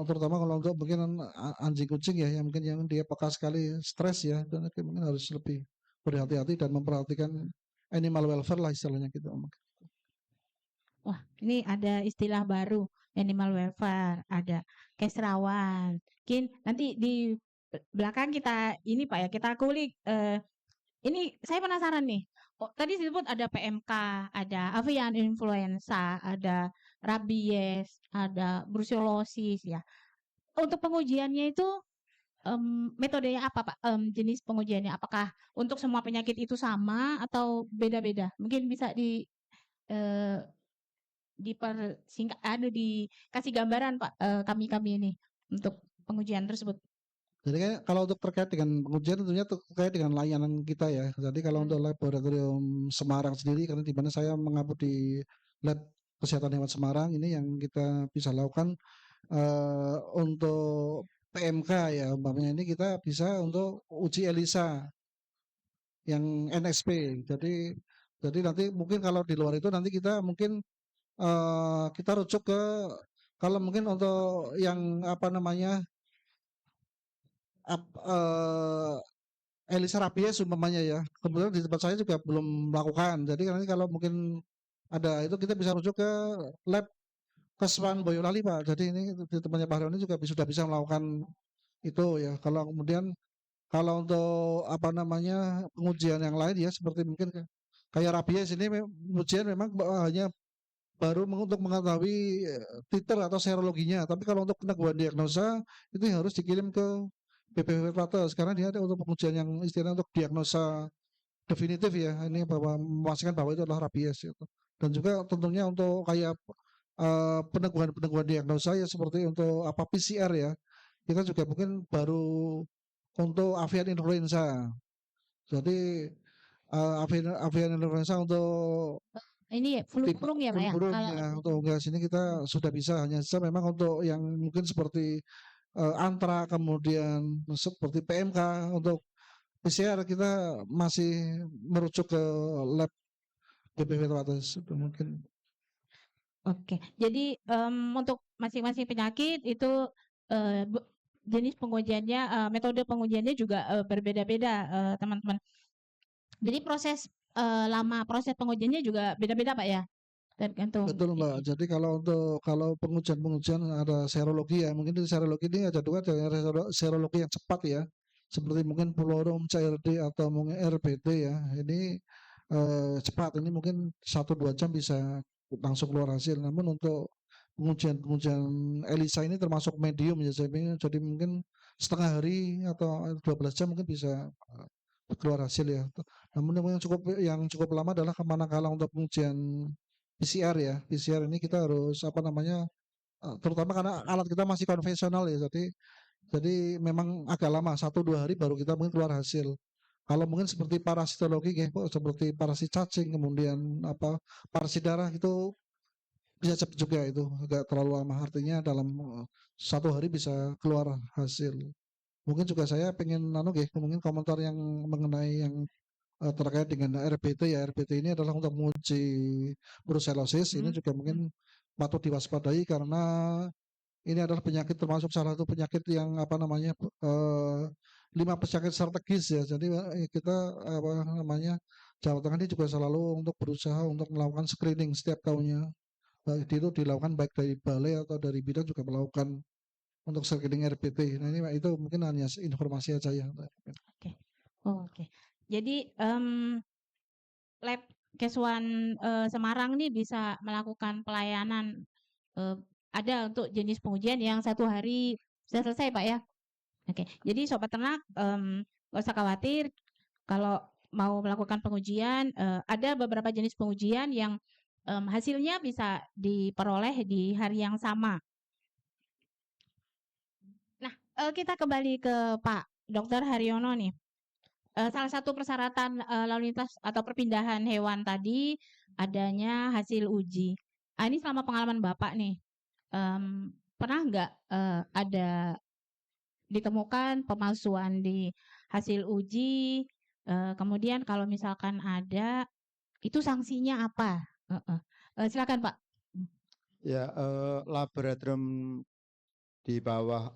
[SPEAKER 3] terutama kalau untuk mungkin anjing kucing ya yang mungkin yang dia peka sekali stres ya dan mungkin harus lebih berhati-hati dan memperhatikan animal welfare lah istilahnya gitu.
[SPEAKER 1] Wah, ini ada istilah baru, animal welfare, ada keserawan. Mungkin nanti di belakang kita ini Pak ya, kita kulik. Ini saya penasaran nih. Oh, tadi disebut ada PMK, ada avian influenza, ada rabies, ada brucellosis ya. Untuk pengujiannya itu metodenya apa Pak? Jenis pengujiannya apakah untuk semua penyakit itu sama atau beda-beda? Mungkin bisa eh, dipersingkat, dikasih gambaran Pak kami ini untuk pengujian tersebut.
[SPEAKER 3] Jadi kan kalau untuk terkait dengan pengujian tentunya terkait dengan layanan kita ya. Jadi kalau untuk laboratorium Semarang sendiri karena di mana saya mengabdi di lab kesehatan hewan Semarang ini yang kita bisa lakukan untuk PMK ya umpamanya ini kita bisa untuk uji ELISA yang NSP. Jadi nanti mungkin kalau di luar itu nanti kita mungkin kita rujuk ke kalau mungkin untuk yang apa namanya ELISA rabies umpamanya ya. Kebetulan di tempat saya juga belum melakukan. Jadi nanti kalau mungkin ada itu kita bisa rujuk ke lab Keswan Boyolali Pak. Jadi ini di tempatnya Pak Haryono juga sudah bisa melakukan itu ya. Kalau kemudian kalau untuk apa namanya pengujian yang lain ya seperti mungkin kayak rabies ini pengujian memang hanya baru untuk mengetahui titer atau serologinya. Tapi kalau untuk peneguhan diagnosa itu harus dikirim ke BPPT karena dia ada untuk pengujian yang istilahnya untuk diagnosa definitif ya. Ini bahwa memastikan bahwa itu adalah rabies gitu. Dan juga tentunya untuk kayak peneguhan diagnosa ya seperti untuk apa PCR ya. Kita juga mungkin baru untuk avian influenza. Jadi avian influenza untuk
[SPEAKER 1] Ini flu
[SPEAKER 3] tipe
[SPEAKER 1] burung ya Pak ya?
[SPEAKER 3] burung
[SPEAKER 1] Kalau
[SPEAKER 3] ya untuk unggas ini kita sudah bisa hanya saja memang untuk yang mungkin seperti antra kemudian seperti PMK untuk PCR kita masih merujuk ke lab BPP Terbatas itu mungkin.
[SPEAKER 1] oke. Jadi untuk masing-masing penyakit itu jenis pengujiannya, metode pengujiannya juga berbeda-beda teman-teman. Jadi proses proses pengujiannya juga beda-beda Pak ya? Tergantung.
[SPEAKER 3] Betul Mbak. Jadi kalau untuk pengujian ada serologi ya. Mungkin di serologi ini ada dua, ada serologi yang cepat ya. Seperti mungkin Pulorum, CRD atau mungkin RPT ya. Ini cepat. Ini mungkin 1-2 jam bisa langsung keluar hasil. Namun untuk pengujian ELISA ini termasuk medium ya. Jadi mungkin setengah hari atau 12 jam mungkin bisa keluar hasil ya. Namun yang cukup lama adalah manakala untuk pengujian PCR ya. PCR ini kita harus apa namanya terutama karena alat kita masih konvensional ya. Jadi memang agak lama 1-2 hari baru kita mungkin keluar hasil. Kalau mungkin seperti parasitologi ya, seperti parasit cacing kemudian apa parasit darah itu bisa cepat juga itu agak terlalu lama artinya dalam 1 hari bisa keluar hasil. Mungkin juga saya pengen mungkin komentar yang mengenai yang terkait dengan RBT ya. RBT ini adalah untuk menguji brucellosis. Ini juga mungkin patut diwaspadai karena ini adalah penyakit termasuk salah satu penyakit yang apa namanya 5 penyakit strategis ya. Jadi kita apa namanya Jawa Tengah ini juga selalu untuk berusaha untuk melakukan screening setiap tahunnya. Itu dilakukan baik dari balai atau dari bidang juga melakukan untuk screening RBT. Nah ini itu mungkin hanya informasi aja ya.
[SPEAKER 1] Oke. Oke. Jadi lab Keswan Semarang nih bisa melakukan pelayanan ada untuk jenis pengujian yang 1 hari sudah selesai Pak ya. Oke. Jadi sobat ternak nggak usah khawatir kalau mau melakukan pengujian ada beberapa jenis pengujian yang hasilnya bisa diperoleh di hari yang sama. Nah, kita kembali ke Pak Dr. Haryono nih. Salah satu persyaratan lalu lintas atau perpindahan hewan tadi adanya hasil uji. Ini selama pengalaman Bapak nih, pernah nggak ada ditemukan pemalsuan di hasil uji? Kemudian kalau misalkan ada, itu sanksinya apa? Silakan Pak.
[SPEAKER 2] Ya, laboratorium di bawah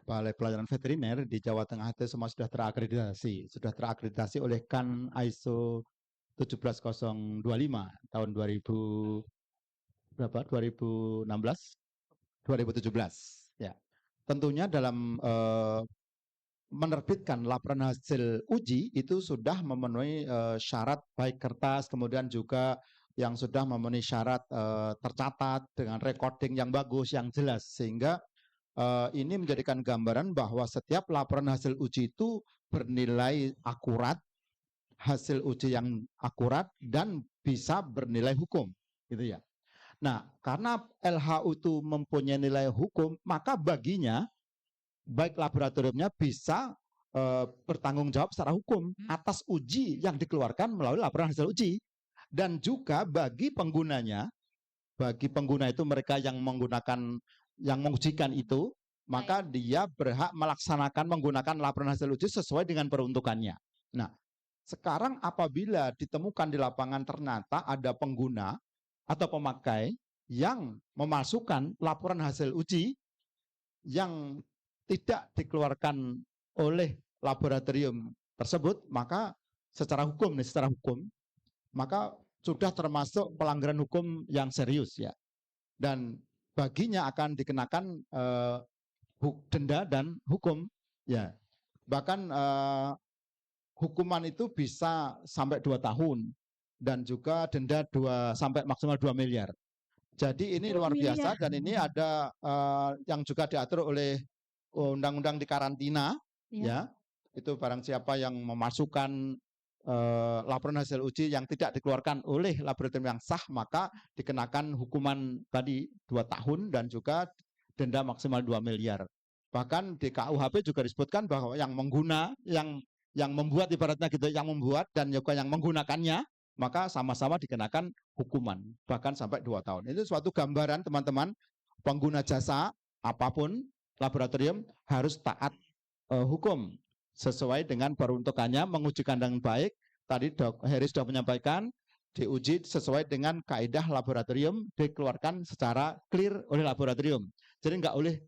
[SPEAKER 2] Balai Pelayanan Veteriner di Jawa Tengah itu semua sudah terakreditasi oleh KAN ISO 17025 tahun 2017 ya. Tentunya dalam menerbitkan laporan hasil uji itu sudah memenuhi syarat baik kertas kemudian juga yang sudah memenuhi syarat tercatat dengan recording yang bagus yang jelas sehingga ini menjadikan gambaran bahwa setiap laporan hasil uji itu bernilai akurat, hasil uji yang akurat dan bisa bernilai hukum, gitu ya. Nah, karena LHU itu mempunyai nilai hukum, maka baginya baik laboratoriumnya bisa bertanggung jawab secara hukum atas uji yang dikeluarkan melalui laporan hasil uji dan juga bagi pengguna itu mereka yang mengujikan itu, maka dia berhak melaksanakan menggunakan laporan hasil uji sesuai dengan peruntukannya. Nah, sekarang apabila ditemukan di lapangan ternyata ada pengguna atau pemakai yang memasukkan laporan hasil uji yang tidak dikeluarkan oleh laboratorium tersebut, maka secara hukum, maka sudah termasuk pelanggaran hukum yang serius ya. Dan baginya akan dikenakan denda dan hukum ya. Bahkan hukuman itu bisa sampai 2 tahun dan juga denda sampai maksimal 2 miliar. Jadi ini
[SPEAKER 1] 2
[SPEAKER 2] luar biasa
[SPEAKER 1] miliar.
[SPEAKER 2] dan ini ada yang juga diatur oleh undang-undang di karantina
[SPEAKER 1] Ya.
[SPEAKER 2] ya. Itu barang siapa yang memasukkan laporan hasil uji yang tidak dikeluarkan oleh laboratorium yang sah, maka dikenakan hukuman tadi 2 tahun dan juga denda maksimal 2 miliar. Bahkan di KUHP juga disebutkan bahwa yang mengguna, yang membuat ibaratnya gitu, yang membuat dan juga yang menggunakannya, maka sama-sama dikenakan hukuman, bahkan sampai 2 tahun. Itu suatu gambaran teman-teman, pengguna jasa apapun laboratorium harus taat hukum sesuai dengan peruntukannya, mengujikan dengan baik. Tadi Dok Heri sudah menyampaikan, diuji sesuai dengan kaidah laboratorium, dikeluarkan secara clear oleh laboratorium. Jadi nggak boleh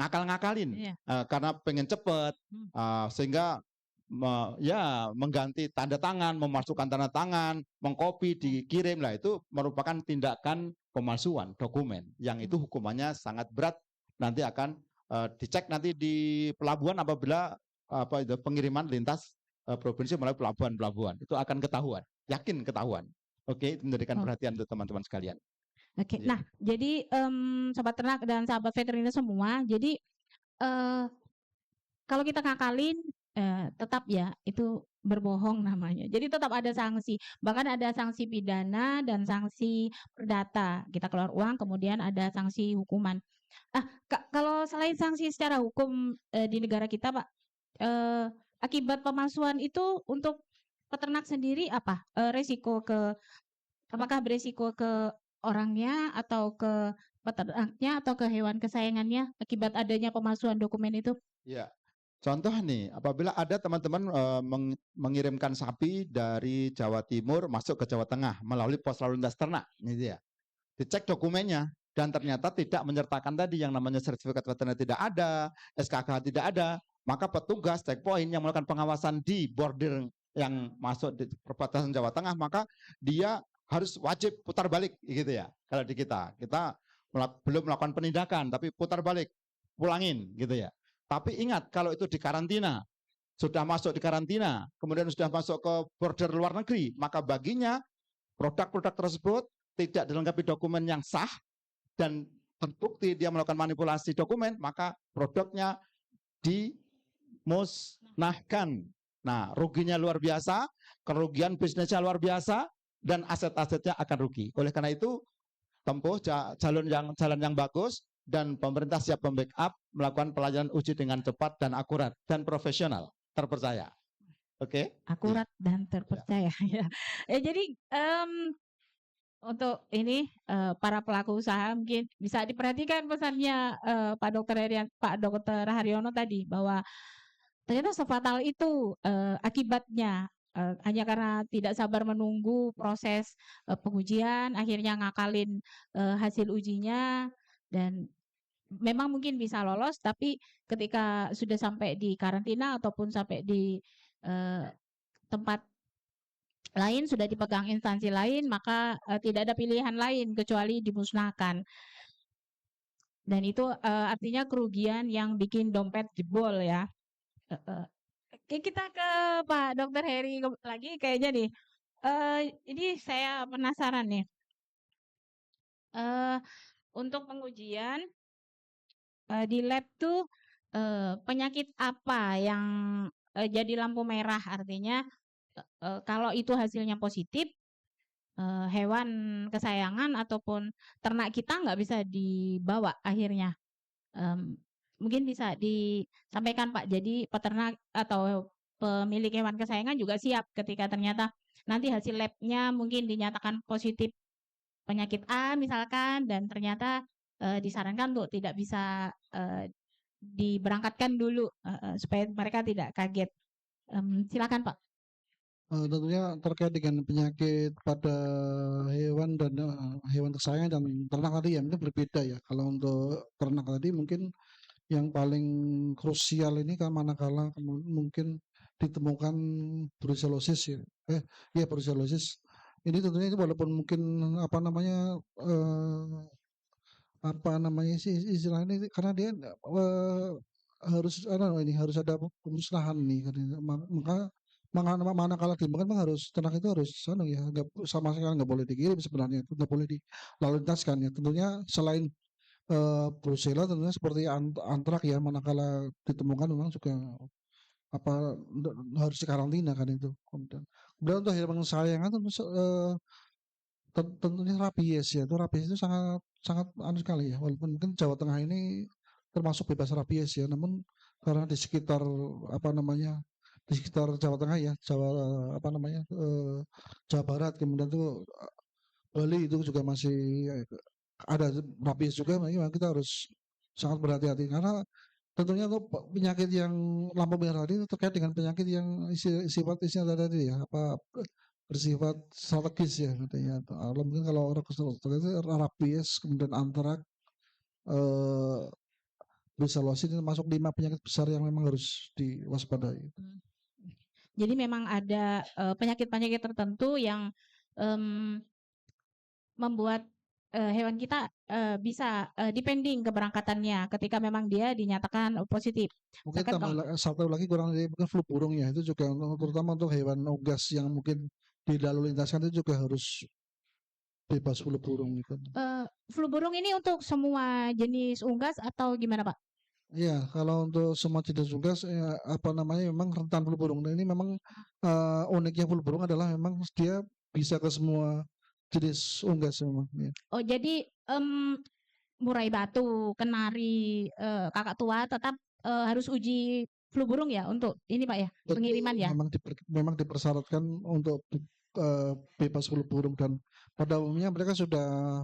[SPEAKER 2] ngakal-ngakalin karena pengen cepet, sehingga mengganti tanda tangan, memasukkan tanda tangan, mengcopy, dikirim lah, itu merupakan tindakan pemalsuan dokumen yang itu hukumannya sangat berat. Nanti akan dicek nanti di pelabuhan apabila pengiriman lintas provinsi melalui pelabuhan itu akan ketahuan, yakin ketahuan. Oke, itu menjadikan perhatian untuk teman-teman sekalian.
[SPEAKER 1] Oke, nah jadi sobat ternak dan sahabat veteriner semua, jadi kalau kita ngakalin tetap ya itu berbohong namanya. Jadi tetap ada sanksi, bahkan ada sanksi pidana dan sanksi perdata. Kita keluar uang, kemudian ada sanksi hukuman. Kalau selain sanksi secara hukum di negara kita, Pak, akibat pemalsuan itu untuk peternak sendiri apa? Apakah beresiko ke orangnya atau ke peternaknya atau ke hewan kesayangannya akibat adanya pemalsuan dokumen itu?
[SPEAKER 2] Ya, contoh nih, apabila ada teman-teman mengirimkan sapi dari Jawa Timur masuk ke Jawa Tengah melalui pos lalu lintas ternak, gitu ya, dicek dokumennya dan ternyata tidak menyertakan tadi yang namanya sertifikat veteriner tidak ada, SKK tidak ada, maka petugas checkpoint yang melakukan pengawasan di border yang masuk di perbatasan Jawa Tengah, maka dia harus wajib putar balik gitu ya. Kalau di kita belum melakukan penindakan tapi putar balik, pulangin gitu ya. Tapi ingat, kalau itu di karantina, sudah masuk di karantina, kemudian sudah masuk ke border luar negeri, maka baginya produk-produk tersebut tidak dilengkapi dokumen yang sah dan terbukti dia melakukan manipulasi dokumen, maka produknya dimusnahkan. Nah, ruginya luar biasa, kerugian bisnisnya luar biasa, dan aset-asetnya akan rugi. Oleh karena itu, tempuh jalan yang bagus, dan pemerintah siap membackup, melakukan pelayanan uji dengan cepat dan akurat dan profesional, terpercaya. Oke?
[SPEAKER 1] Akurat dan terpercaya ya. Jadi untuk ini para pelaku usaha mungkin bisa diperhatikan pesannya Pak Dr. Haryono tadi, bahwa ternyata sefatal itu akibatnya hanya karena tidak sabar menunggu proses pengujian, akhirnya ngakalin hasil ujinya, dan memang mungkin bisa lolos, tapi ketika sudah sampai di karantina ataupun sampai di tempat lain, sudah dipegang instansi lain, maka tidak ada pilihan lain kecuali dimusnahkan. Dan itu artinya kerugian yang bikin dompet jebol ya. Oke, kita ke Pak Dr. Heri lagi kayaknya nih. Ini saya penasaran nih. Untuk pengujian di lab tuh penyakit apa yang jadi lampu merah, artinya kalau itu hasilnya positif, hewan kesayangan ataupun ternak kita nggak bisa dibawa akhirnya. Mungkin bisa disampaikan Pak, jadi peternak atau pemilik hewan kesayangan juga siap ketika ternyata nanti hasil labnya mungkin dinyatakan positif penyakit A misalkan, dan ternyata disarankan untuk tidak bisa diberangkatkan dulu supaya mereka tidak kaget. Silakan Pak.
[SPEAKER 3] Tentunya terkait dengan penyakit pada hewan dan hewan kesayangan dan ternak tadi ya, mungkin berbeda ya. Kalau untuk ternak tadi mungkin yang paling krusial ini kan manakala mungkin ditemukan brucellosis ya. Ya brucellosis. Ini tentunya itu walaupun mungkin apa namanya sih istilahnya ini, karena dia harus ada pemusnahan nih katanya. Maka manakala ditemukan memang harus ternak itu harus nggak sama sekali nggak boleh dikirim sebenarnya, itu nggak boleh dilalu lintaskan ya. Tentunya selain Brucella tentunya seperti antrak ya, manakala ditemukan memang juga harus dikarantina kan itu. Kemudian untuk hewan kesayangan tentunya rabies ya. Rabies itu sangat sangat sekali ya. Walaupun mungkin Jawa Tengah ini termasuk bebas rabies ya, namun karena di sekitar di sekitar Jawa Tengah ya, Jawa Barat, kemudian tuh Bali itu juga masih ada rabies juga, makanya kita harus sangat berhati-hati karena tentunya untuk penyakit yang lampu merah tadi itu terkait dengan penyakit yang isinya tadi ya, bersifat strategis ya katanya. Mungkin kalau orang itu rabies, kemudian antrak, brucellosis itu masuk 5 penyakit besar yang memang harus diwaspadai.
[SPEAKER 1] Jadi memang ada penyakit-penyakit tertentu yang membuat hewan kita bisa depending keberangkatannya ketika memang dia dinyatakan positif.
[SPEAKER 3] Mungkin
[SPEAKER 1] Misalkan
[SPEAKER 3] tambah satu lagi kurang lebih mungkin flu burung ya, itu juga terutama untuk hewan unggas yang mungkin dilalu lintaskan itu juga harus bebas flu burung gitu.
[SPEAKER 1] Flu burung ini untuk semua jenis unggas atau gimana Pak?
[SPEAKER 3] Iya, kalau untuk semua jenis unggas memang rentan flu burung. Nah, ini memang uniknya flu burung adalah memang dia bisa ke semua jenis unggas memang. Ya.
[SPEAKER 1] Oh jadi murai batu, kenari, kakak tua tetap harus uji flu burung ya untuk ini Pak ya, pengiriman ya?
[SPEAKER 3] Memang dipersyaratkan untuk bebas flu burung, dan pada umumnya mereka sudah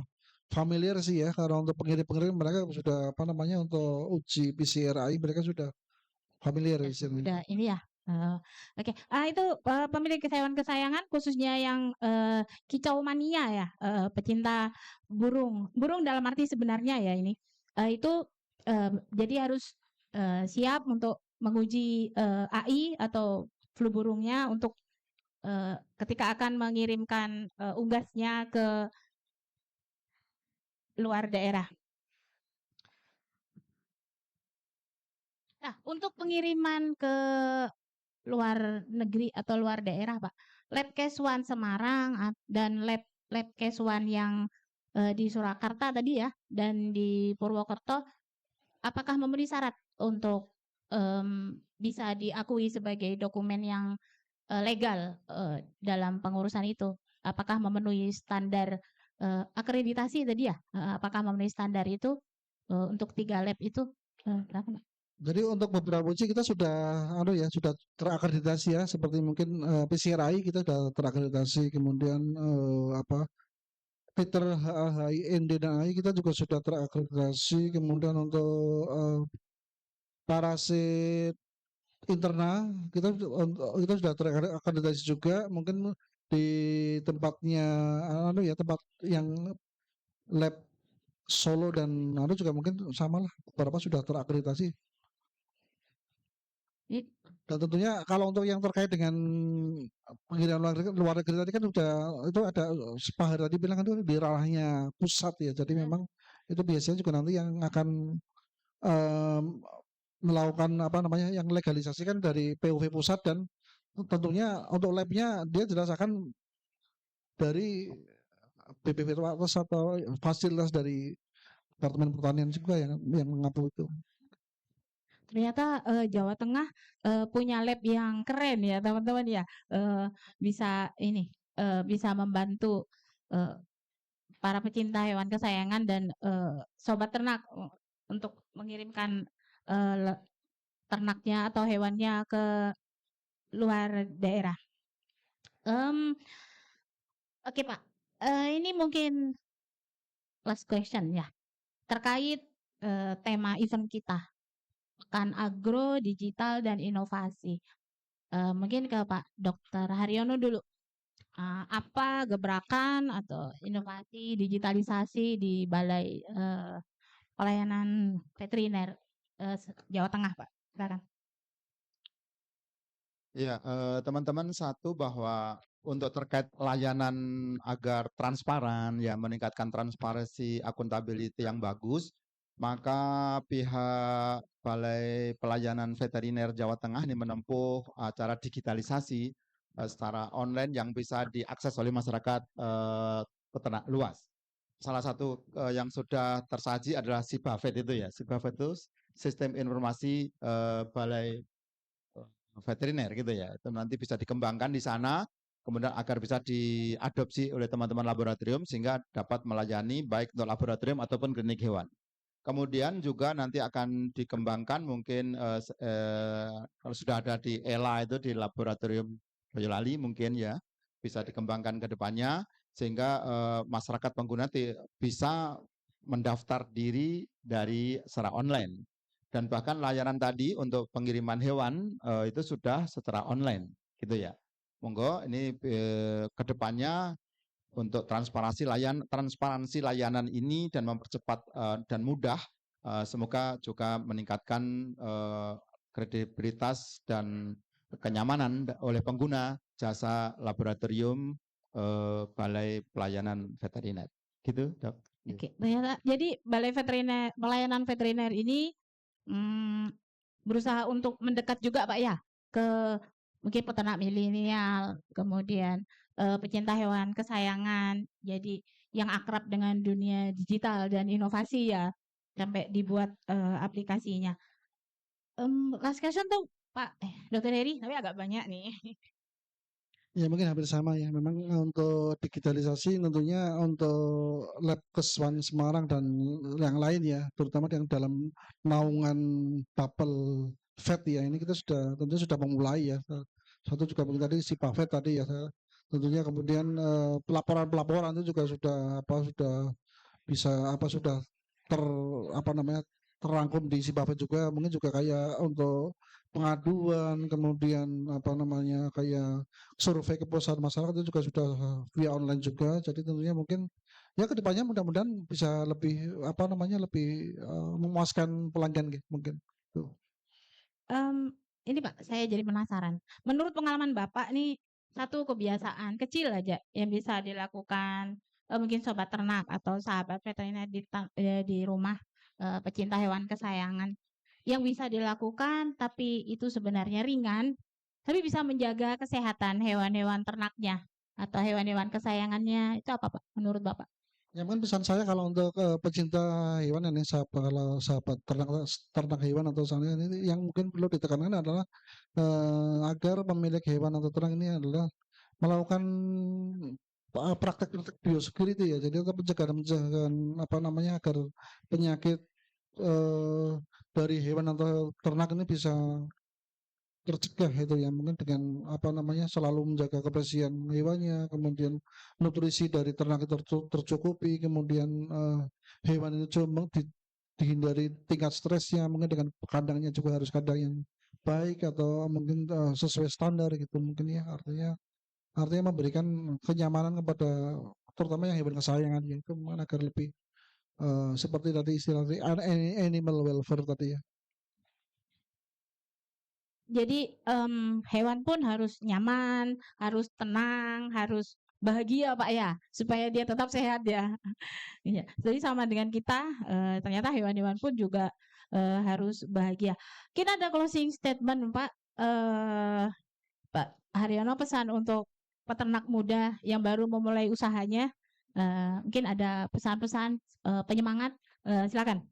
[SPEAKER 3] familiar sih ya, karena untuk pengirim mereka sudah untuk uji PCRI mereka sudah familiar
[SPEAKER 1] Ya,
[SPEAKER 3] di sini.
[SPEAKER 1] udah ini ya. Oke. Itu pemilik hewan kesayangan khususnya yang kicau mania ya, pecinta burung. Burung dalam arti sebenarnya ya ini. Itu jadi harus siap untuk menguji AI atau flu burungnya untuk ketika akan mengirimkan unggasnya ke luar daerah. Nah, untuk pengiriman ke luar negeri atau luar daerah, Pak. Labkes One Semarang dan Labkes One yang di Surakarta tadi ya dan di Purwokerto, apakah memenuhi syarat untuk bisa diakui sebagai dokumen yang legal dalam pengurusan itu? Apakah memenuhi standar akreditasi tadi ya? Apakah memenuhi standar itu untuk 3 lab itu? Berapa, Pak?
[SPEAKER 3] Jadi untuk beberapa uji kita sudah sudah terakreditasi ya, seperti mungkin PCRI kita sudah terakreditasi, kemudian Peter HIND dan AI kita juga sudah terakreditasi, kemudian untuk parasit internal kita sudah terakreditasi juga, mungkin di tempatnya tempat yang lab Solo dan juga mungkin sama lah, beberapa sudah terakreditasi. Dan tentunya kalau untuk yang terkait dengan pengiriman luar negeri tadi kan itu ada Pak Hari tadi bilang kan itu di ranahnya pusat ya. Jadi memang itu biasanya juga nanti yang akan melakukan yang legalisasi kan dari PUV pusat, dan tentunya untuk labnya dia jelas akan dari BPP atau fasilitas dari Departemen Pertanian juga yang mengatur itu.
[SPEAKER 1] Ternyata Jawa Tengah punya lab yang keren ya teman-teman ya, bisa bisa membantu para pecinta hewan kesayangan dan sobat ternak untuk mengirimkan ternaknya atau hewannya ke luar daerah. Oke Pak, ini mungkin last question ya, terkait tema event kita. Pekan Agro, Digital, dan Inovasi. Mungkin ke Pak Dr. Haryono dulu. Apa gebrakan atau inovasi digitalisasi di Balai Pelayanan Veteriner Jawa Tengah, Pak? Silakan.
[SPEAKER 2] Ya, teman-teman, satu bahwa untuk terkait layanan agar transparan, ya meningkatkan transparansi, akuntability yang bagus, maka pihak Balai Pelayanan Veteriner Jawa Tengah ini menempuh acara digitalisasi secara online yang bisa diakses oleh masyarakat peternak luas. Salah satu yang sudah tersaji adalah Sibafet itu ya. Sibafet itu sistem informasi Balai Veteriner gitu ya. Itu nanti bisa dikembangkan di sana, kemudian agar bisa diadopsi oleh teman-teman laboratorium sehingga dapat melayani baik untuk laboratorium ataupun klinik hewan. Kemudian juga nanti akan dikembangkan mungkin kalau sudah ada di ELA itu di laboratorium Boyolali mungkin ya bisa dikembangkan ke depannya sehingga masyarakat pengguna bisa mendaftar diri dari secara online. Dan bahkan layanan tadi untuk pengiriman hewan itu sudah secara online gitu ya. Monggo ini ke depannya untuk transparansi layanan ini dan mempercepat dan mudah, semoga juga meningkatkan kredibilitas dan kenyamanan oleh pengguna jasa laboratorium Balai Pelayanan Veteriner. Gitu, Dok.
[SPEAKER 1] Oke, ternyata jadi Balai Veteriner Pelayanan Veteriner ini berusaha untuk mendekat juga Pak ya ke mungkin peternak milenial, kemudian pecinta hewan kesayangan, jadi yang akrab dengan dunia digital dan inovasi ya, sampai dibuat aplikasinya. Last question tuh Pak Dr. Heri, tapi agak banyak nih.
[SPEAKER 3] Ya mungkin hampir sama ya. Memang untuk digitalisasi tentunya untuk Labkes Semarang dan yang lain ya, terutama yang dalam naungan Bapel Vet ya, ini kita tentunya sudah memulai ya. Satu juga mungkin tadi si Buffett tadi ya, tentunya kemudian pelaporan-pelaporan itu juga sudah bisa sudah terangkum di si Buffett juga, mungkin juga kayak untuk pengaduan, kemudian kayak survei kepuasan masyarakat itu juga sudah via online juga. Jadi tentunya mungkin ya kedepannya mudah-mudahan bisa lebih lebih memuaskan pelanggan gitu, mungkin. Tuh.
[SPEAKER 1] Ini Pak, saya jadi penasaran. Menurut pengalaman Bapak nih, satu kebiasaan kecil aja yang bisa dilakukan mungkin sobat ternak atau sahabat veteriner di rumah pecinta hewan kesayangan yang bisa dilakukan tapi itu sebenarnya ringan, tapi bisa menjaga kesehatan hewan-hewan ternaknya atau hewan-hewan kesayangannya itu apa Pak? Menurut Bapak?
[SPEAKER 3] Ya mungkin pesan saya kalau untuk pecinta hewan ini kalau sahabat ternak hewan atau sana ini yang mungkin perlu ditekankan adalah agar pemilik hewan atau ternak ini adalah melakukan praktek-praktek biosecurity ya. Jadi untuk pencegahan agar penyakit dari hewan atau ternak ini bisa tercegah itu ya, mungkin dengan selalu menjaga kebersihan hewannya, kemudian nutrisi dari ternak itu tercukupi, kemudian hewan itu cuma dihindari tingkat stresnya, mungkin dengan kandangnya juga harus kandang yang baik atau mungkin sesuai standar gitu mungkin ya, artinya memberikan kenyamanan kepada terutama yang hewan kesayangan ya, itu agar lebih seperti tadi istilah animal welfare tadi ya.
[SPEAKER 1] Jadi hewan pun harus nyaman, harus tenang, harus bahagia Pak ya, supaya dia tetap sehat ya. Iya, jadi sama dengan kita, ternyata hewan-hewan pun juga harus bahagia. Kita ada closing statement Pak. Pak Haryono, pesan untuk peternak muda yang baru memulai usahanya, mungkin ada pesan-pesan penyemangat, silakan.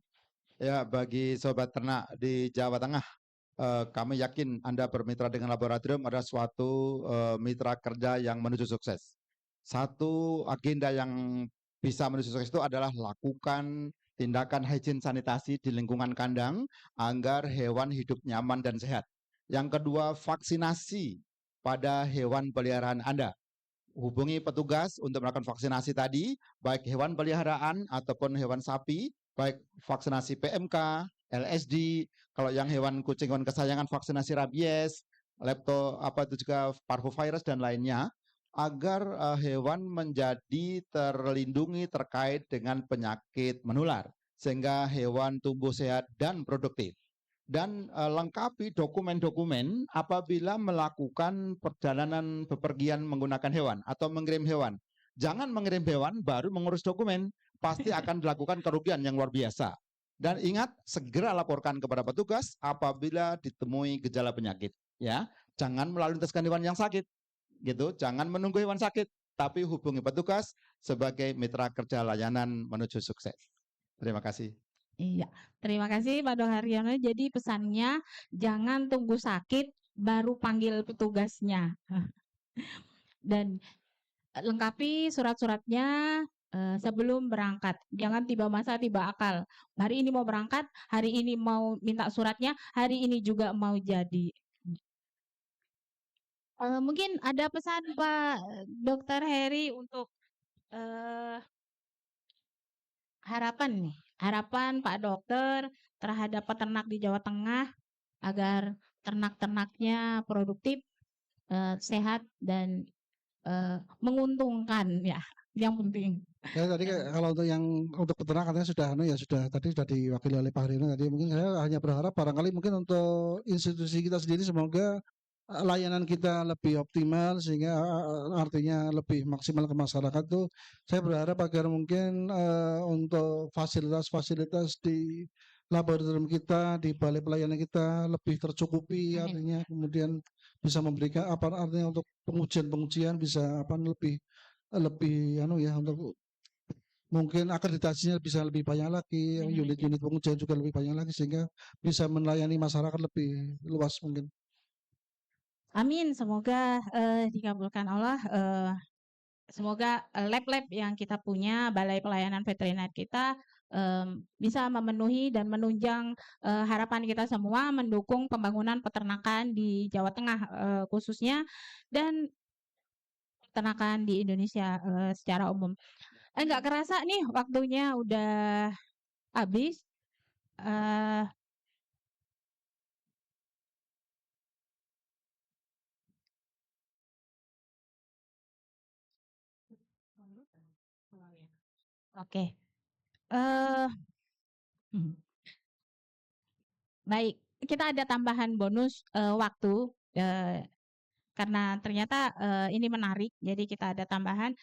[SPEAKER 2] Ya, bagi sobat ternak di Jawa Tengah, kami yakin Anda bermitra dengan laboratorium adalah suatu mitra kerja yang menuju sukses. Satu agenda yang bisa menuju sukses itu adalah lakukan tindakan hygiene sanitasi di lingkungan kandang agar hewan hidup nyaman dan sehat. Yang kedua, vaksinasi pada hewan peliharaan Anda. Hubungi petugas untuk melakukan vaksinasi tadi, baik hewan peliharaan ataupun hewan sapi, baik vaksinasi PMK, LSD, kalau yang hewan kucing hewan kesayangan vaksinasi rabies, juga parvovirus dan lainnya, agar hewan menjadi terlindungi terkait dengan penyakit menular sehingga hewan tumbuh sehat dan produktif. dan lengkapi dokumen-dokumen apabila melakukan perjalanan bepergian menggunakan hewan atau mengirim hewan. Jangan mengirim hewan baru mengurus dokumen, pasti akan dilakukan kerugian yang luar biasa. Dan ingat, segera laporkan kepada petugas apabila ditemui gejala penyakit. Ya, jangan melintaskan hewan yang sakit, gitu. Jangan menunggu hewan sakit, tapi hubungi petugas sebagai mitra kerja layanan menuju sukses. Terima kasih.
[SPEAKER 1] Iya, terima kasih Pak Dr. Haryono. Jadi pesannya jangan tunggu sakit baru panggil petugasnya. Dan lengkapi surat-suratnya sebelum berangkat. Jangan tiba masa tiba akal. Hari ini mau berangkat, hari ini mau minta suratnya, hari ini juga mau jadi. Mungkin ada pesan Pak Dr. Heri untuk harapan nih. Harapan Pak Dokter terhadap peternak di Jawa Tengah agar ternak-ternaknya produktif, sehat dan menguntungkan ya, yang penting.
[SPEAKER 3] Ya tadi kalau untuk peternak katanya sudah tadi sudah diwakili oleh Pak Haryono tadi. Mungkin saya hanya berharap barangkali mungkin untuk institusi kita sendiri semoga layanan kita lebih optimal sehingga artinya lebih maksimal ke masyarakat tuh. Saya berharap agar mungkin untuk fasilitas-fasilitas di laboratorium kita, di balai pelayanan kita lebih tercukupi,
[SPEAKER 1] Amin.
[SPEAKER 3] artinya kemudian bisa memberikan apa artinya untuk pengujian bisa lebih untuk mungkin akreditasinya bisa lebih banyak lagi, unit-unit pengujian juga lebih banyak lagi sehingga bisa melayani masyarakat lebih luas mungkin.
[SPEAKER 1] Amin, semoga dikabulkan Allah. Semoga lab-lab yang kita punya, balai pelayanan veteriner kita bisa memenuhi dan menunjang harapan kita semua, mendukung pembangunan peternakan di Jawa Tengah khususnya dan peternakan di Indonesia secara umum. Nggak kerasa nih waktunya udah habis. Oke. Baik, kita ada tambahan bonus waktu karena ternyata ini menarik, jadi kita ada tambahan.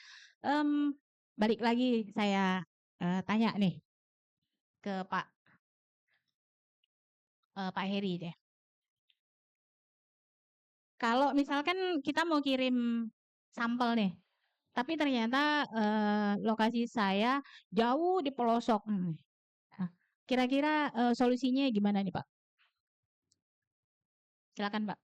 [SPEAKER 1] Balik lagi saya tanya nih ke Pak Heri deh. Kalau misalkan kita mau kirim sampel nih, tapi ternyata lokasi saya jauh di pelosok. Nah, kira-kira solusinya gimana nih Pak? Silakan Pak.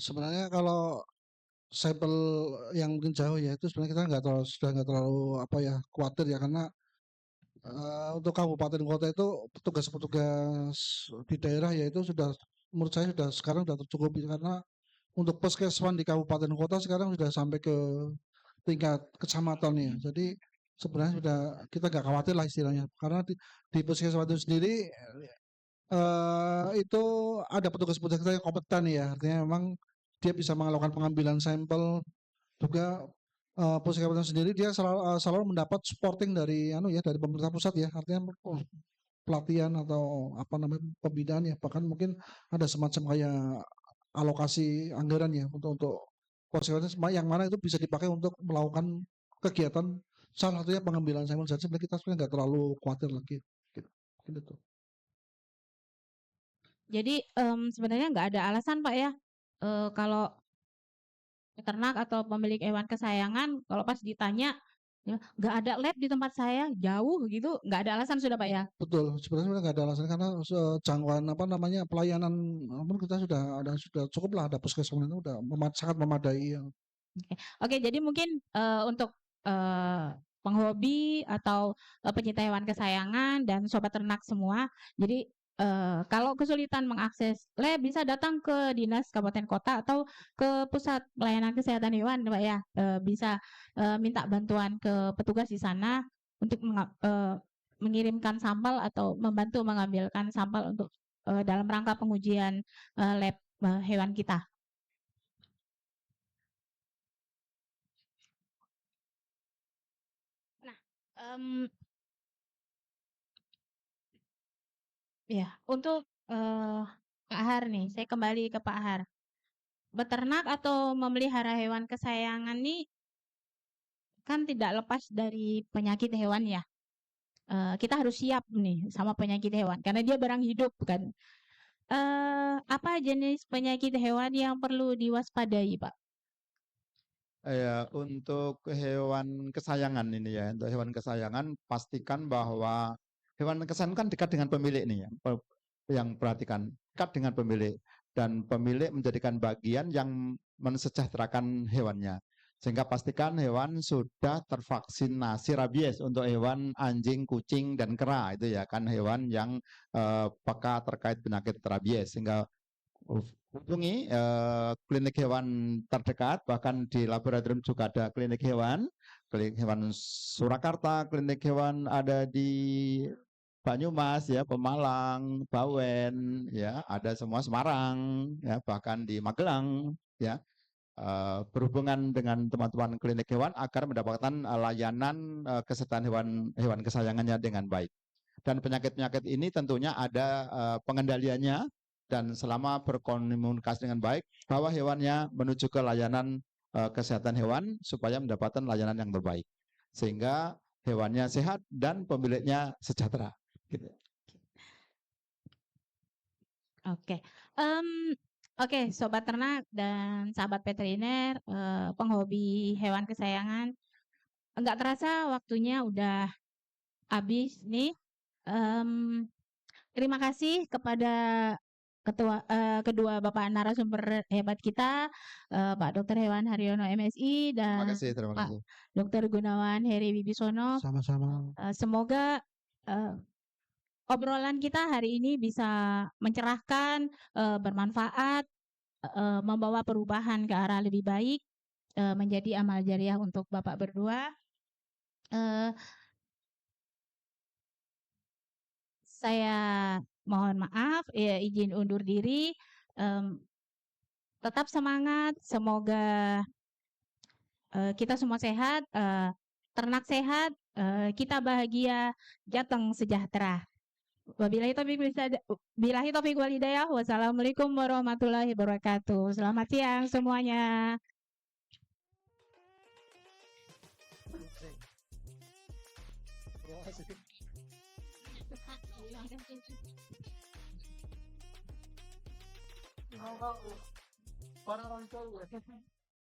[SPEAKER 3] Sebenarnya kalau sampel yang mungkin jauh ya itu sebenarnya kita sudah nggak terlalu khawatir ya karena untuk kabupaten kota itu petugas-petugas di daerah ya itu sudah menurut saya sekarang sudah tercukupi karena untuk puskesmas di kabupaten kota sekarang sudah sampai ke tingkat kecamatan ya. Jadi sebenarnya sudah kita nggak khawatir lah istilahnya karena di puskesmas itu sendiri itu ada petugas-petugas yang kompeten ya, artinya memang dia bisa melakukan pengambilan sampel juga. Puskesmas sendiri dia selalu mendapat supporting dari dari pemerintah pusat ya, artinya pelatihan atau pembinaan ya, bahkan mungkin ada semacam kayak alokasi anggaran ya untuk puskesmas yang mana itu bisa dipakai untuk melakukan kegiatan salah satunya pengambilan sampel. Jadi sebenarnya kita sebenarnya nggak terlalu khawatir lagi gitu.
[SPEAKER 1] Jadi sebenarnya nggak ada alasan Pak ya kalau peternak atau pemilik hewan kesayangan kalau pas ditanya ya, nggak ada lab di tempat saya jauh gitu, nggak ada alasan sudah Pak ya?
[SPEAKER 3] Betul, sebenarnya nggak ada alasan karena jangkauan pelayanan kita sudah cukup lah, ada puskesmas itu udah sangat memadai ya.
[SPEAKER 1] Oke, jadi mungkin untuk penghobi atau pecinta hewan kesayangan dan sobat ternak semua, jadi kalau kesulitan mengakses lab bisa datang ke dinas kabupaten kota atau ke pusat pelayanan kesehatan hewan, Pak ya. Bisa minta bantuan ke petugas di sana untuk mengirimkan sampel atau membantu mengambilkan sampel untuk dalam rangka pengujian lab hewan kita. Mmm, ya, untuk, Pak Har nih, saya kembali ke Pak Har. Beternak atau memelihara hewan kesayangan nih kan tidak lepas dari penyakit hewan ya. Kita harus siap nih sama penyakit hewan karena dia barang hidup kan. Apa jenis penyakit hewan yang perlu diwaspadai, Pak?
[SPEAKER 2] Ya, untuk hewan kesayangan ini ya, untuk hewan kesayangan pastikan bahwa hewan kesayangan kan dekat dengan pemilik nih ya, yang perhatikan dekat dengan pemilik dan pemilik menjadikan bagian yang mensejahterakan hewannya. Sehingga pastikan hewan sudah tervaksinasi rabies untuk hewan anjing, kucing dan kera itu ya kan hewan yang peka terkait penyakit rabies sehingga hubungi klinik hewan terdekat, bahkan di laboratorium juga ada klinik hewan Surakarta, klinik hewan ada di Banyumas ya, Pemalang, Bawen ya, ada semua Semarang ya, bahkan di Magelang ya. Berhubungan dengan teman-teman klinik hewan agar mendapatkan layanan kesehatan hewan kesayangannya dengan baik. Dan penyakit-penyakit ini tentunya ada pengendaliannya dan selama berkomunikasi dengan baik, bawa hewannya menuju ke layanan kesehatan hewan supaya mendapatkan layanan yang terbaik. Sehingga hewannya sehat dan pemiliknya sejahtera. Gitu.
[SPEAKER 1] Oke. Oke, sobat ternak dan sahabat veteriner, penghobi hewan kesayangan. Enggak terasa waktunya udah habis nih. Terima kasih kepada kedua Bapak narasumber hebat kita, Pak Dr. Hewan Haryono MSI
[SPEAKER 2] Terima
[SPEAKER 1] dan
[SPEAKER 2] kasih, terima
[SPEAKER 1] Pak
[SPEAKER 2] kasih.
[SPEAKER 1] Dr. Gunawan Heri Wibisono.
[SPEAKER 3] Sama-sama.
[SPEAKER 1] Semoga obrolan kita hari ini bisa mencerahkan, bermanfaat, membawa perubahan ke arah lebih baik, menjadi amal jariah untuk Bapak berdua. Saya mohon maaf, ya, izin undur diri. Tetap semangat, semoga kita semua sehat, ternak sehat, kita bahagia, jateng sejahtera. Billahi taufiq wal hidayah. Wassalamualaikum warahmatullahi wabarakatuh. Selamat siang semuanya.
[SPEAKER 3] Para orang tua.